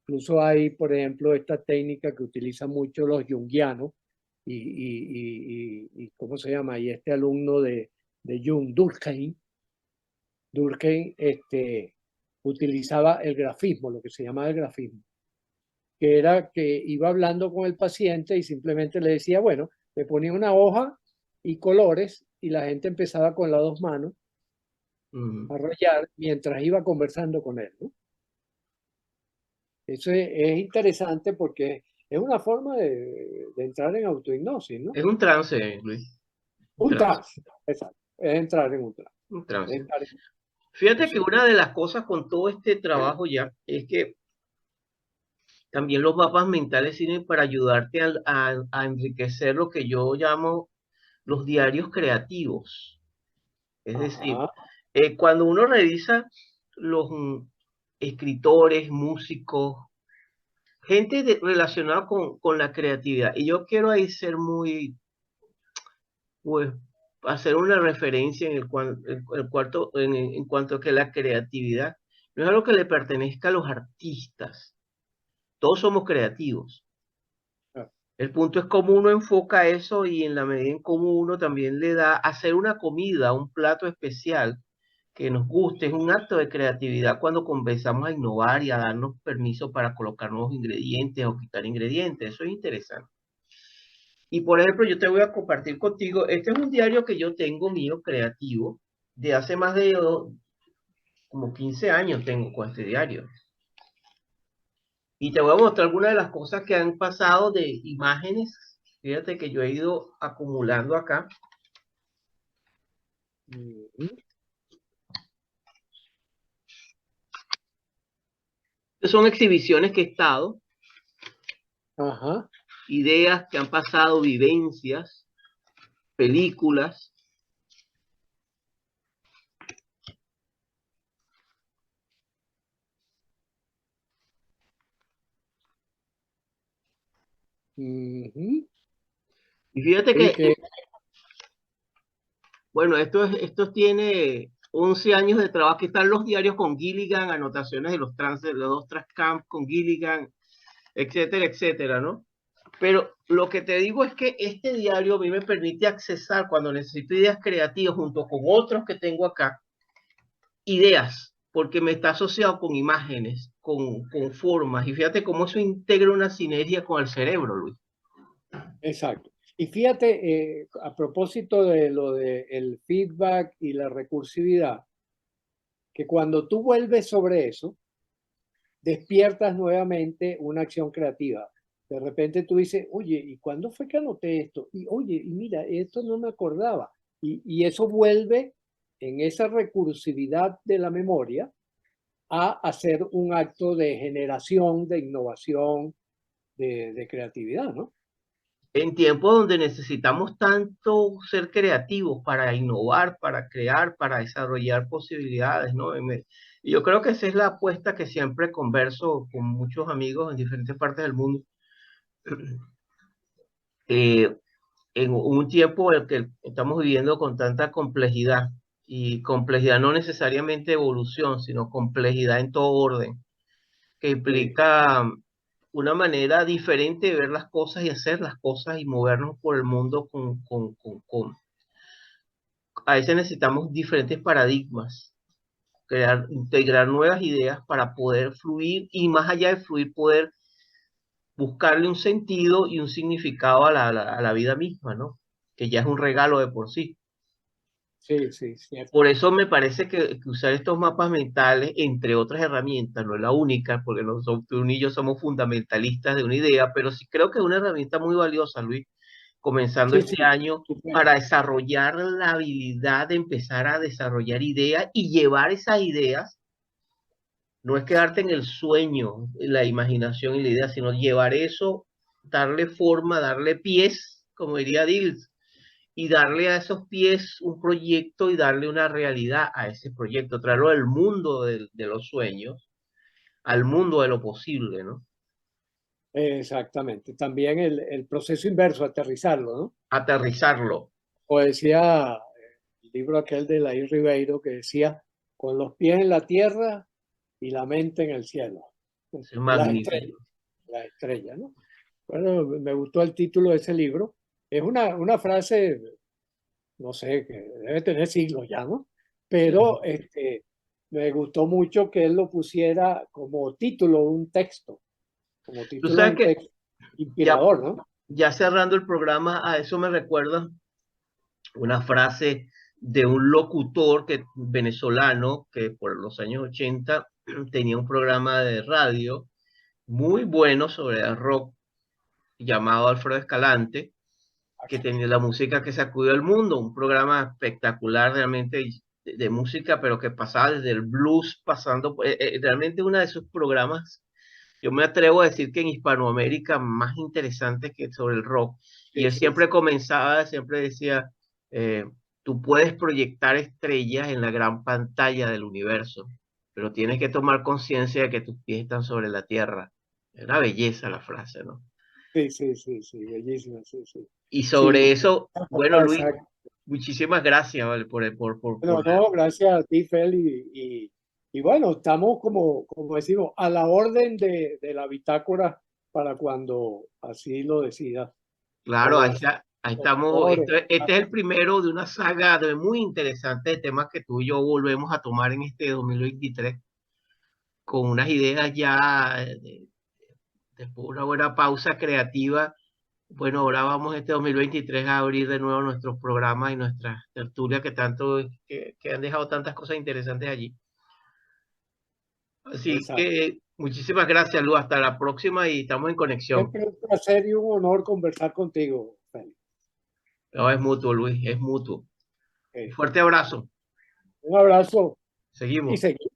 incluso hay, por ejemplo, esta técnica que utilizan mucho los junguianos y ¿cómo se llama? Y este alumno de Jung, Durkheim. Durkheim utilizaba el grafismo, lo que se llama el grafismo, que era que iba hablando con el paciente y simplemente le decía, bueno, le ponía una hoja y colores y la gente empezaba con las dos manos a rayar mientras iba conversando con él, ¿no? Eso es interesante porque es una forma de entrar en autohipnosis, ¿no? Es un trance, Luis. Un Un trance. trance, exacto. Es entrar en un trance. Un trance. Entrar en- Fíjate Eso que es. una de las cosas con todo este trabajo ya es que también los mapas mentales sirven para ayudarte a enriquecer lo que yo llamo los diarios creativos. Es decir, Ajá. cuando uno revisa los escritores, músicos, gente relacionada con la creatividad, y yo quiero ahí ser muy, pues, hacer una referencia en cuanto a que la creatividad no es algo que le pertenezca a los artistas, todos somos creativos. Ah, El punto es cómo uno enfoca eso y en la medida en cómo uno también le da hacer una comida, un plato especial que nos guste, es un acto de creatividad cuando comenzamos a innovar y a darnos permiso para colocar nuevos ingredientes o quitar ingredientes. Eso es interesante. Y por ejemplo, yo te voy a compartir contigo, este es un diario que yo tengo mío creativo, de hace más de como 15 años tengo con este diario. Y te voy a mostrar algunas de las cosas que han pasado de imágenes. Fíjate que yo he ido acumulando acá. ujú. Son exhibiciones que he estado, Ajá. ideas que han pasado, vivencias, películas. Ujú. Y fíjate Sí, que, que, bueno, esto tiene 11 años de trabajo. Aquí están los diarios con Gilligan, anotaciones de los trances, los dos camps con Gilligan, etcétera, etcétera, ¿no? Pero lo que te digo es que este diario a mí me permite accesar cuando necesito ideas creativas junto con otros que tengo acá, ideas, porque me está asociado con imágenes, con formas. Y fíjate cómo eso integra una sinergia con el cerebro, Luis. exacto. Y fíjate, a propósito de lo del feedback y la recursividad, que cuando tú vuelves sobre eso, despiertas nuevamente una acción creativa. De repente tú dices, oye, ¿y cuándo fue que anoté esto? Y oye, y mira, esto no me acordaba. Y eso vuelve en esa recursividad de la memoria a hacer un acto de generación, de innovación, de creatividad, ¿no? En tiempos donde necesitamos tanto ser creativos para innovar, para crear, para desarrollar posibilidades, ¿no? Y yo creo que esa es la apuesta que siempre converso con muchos amigos en diferentes partes del mundo. Eh, en un tiempo en el que estamos viviendo con tanta complejidad, y complejidad no necesariamente evolución, sino complejidad en todo orden, que Sí, implica una manera diferente de ver las cosas y hacer las cosas y movernos por el mundo a veces necesitamos diferentes paradigmas, crear, integrar nuevas ideas para poder fluir y más allá de fluir, poder buscarle un sentido y un significado a la vida misma, ¿no? Que ya es un regalo de por sí. sí, sí, cierto. Por eso me parece que usar estos mapas mentales, entre otras herramientas, no es la única, porque tú y yo somos fundamentalistas de una idea, pero sí creo que es una herramienta muy valiosa, Luis, comenzando Sí, este sí, año estupendo. para desarrollar la habilidad de empezar a desarrollar ideas y llevar esas ideas, no es quedarte en el sueño, en la imaginación y la idea, sino llevar eso, darle forma, darle pies, como diría Dills, y darle a esos pies un proyecto y darle una realidad a ese proyecto, traerlo del mundo de los sueños al mundo de lo posible, ¿no? Exactamente. También el proceso inverso, aterrizarlo, ¿no? Aterrizarlo. O decía el libro aquel de Laís Ribeiro que decía, con los pies en la tierra y la mente en el cielo. Es En magnífico. las estrellas, ¿no? Bueno, me gustó el título de ese libro. Es una frase no sé, que debe tener siglos ya, ¿no? Pero me gustó mucho que él lo pusiera como título de un texto, como Tú título de sabes un que texto ya, inspirador, ¿no? ya cerrando el programa, a eso me recuerda una frase de un locutor venezolano que por los años 80 tenía un programa de radio muy bueno sobre el rock llamado Alfredo Escalante, que tenía la música que sacudió al mundo, un programa espectacular realmente de música, pero que pasaba desde el blues, pasando, realmente uno de esos programas, yo me atrevo a decir que en Hispanoamérica más interesante que sobre el rock. Y Sí, él sí, sí. siempre decía, eh, tú puedes proyectar estrellas en la gran pantalla del universo, pero tienes que tomar conciencia de que tus pies están sobre la tierra. Era belleza la frase, ¿no? Sí, sí, sí, sí, bellísimo, sí, sí. Y Sí, sobre eso, bueno, Luis, exacto. muchísimas gracias, ¿vale? Bueno, no, gracias a ti, Feli. Y bueno, estamos como decimos, a la orden de la bitácora para cuando así lo decidas. Claro, O ahí los estamos. mejores. Este es el primero de una saga de muy interesante de temas que tú y yo volvemos a tomar en este 2023 con unas ideas ya después de una buena pausa creativa. Bueno, ahora vamos este 2023 a abrir de nuevo nuestros programas y nuestras tertulias que han dejado tantas cosas interesantes allí. Así Exacto. que muchísimas gracias, Lu. Hasta la próxima y estamos en conexión. Siempre un placer y un honor conversar contigo, Feli. No, es mutuo, Luis, es mutuo. Un Eh, fuerte abrazo. un abrazo y Seguimos. seguimos.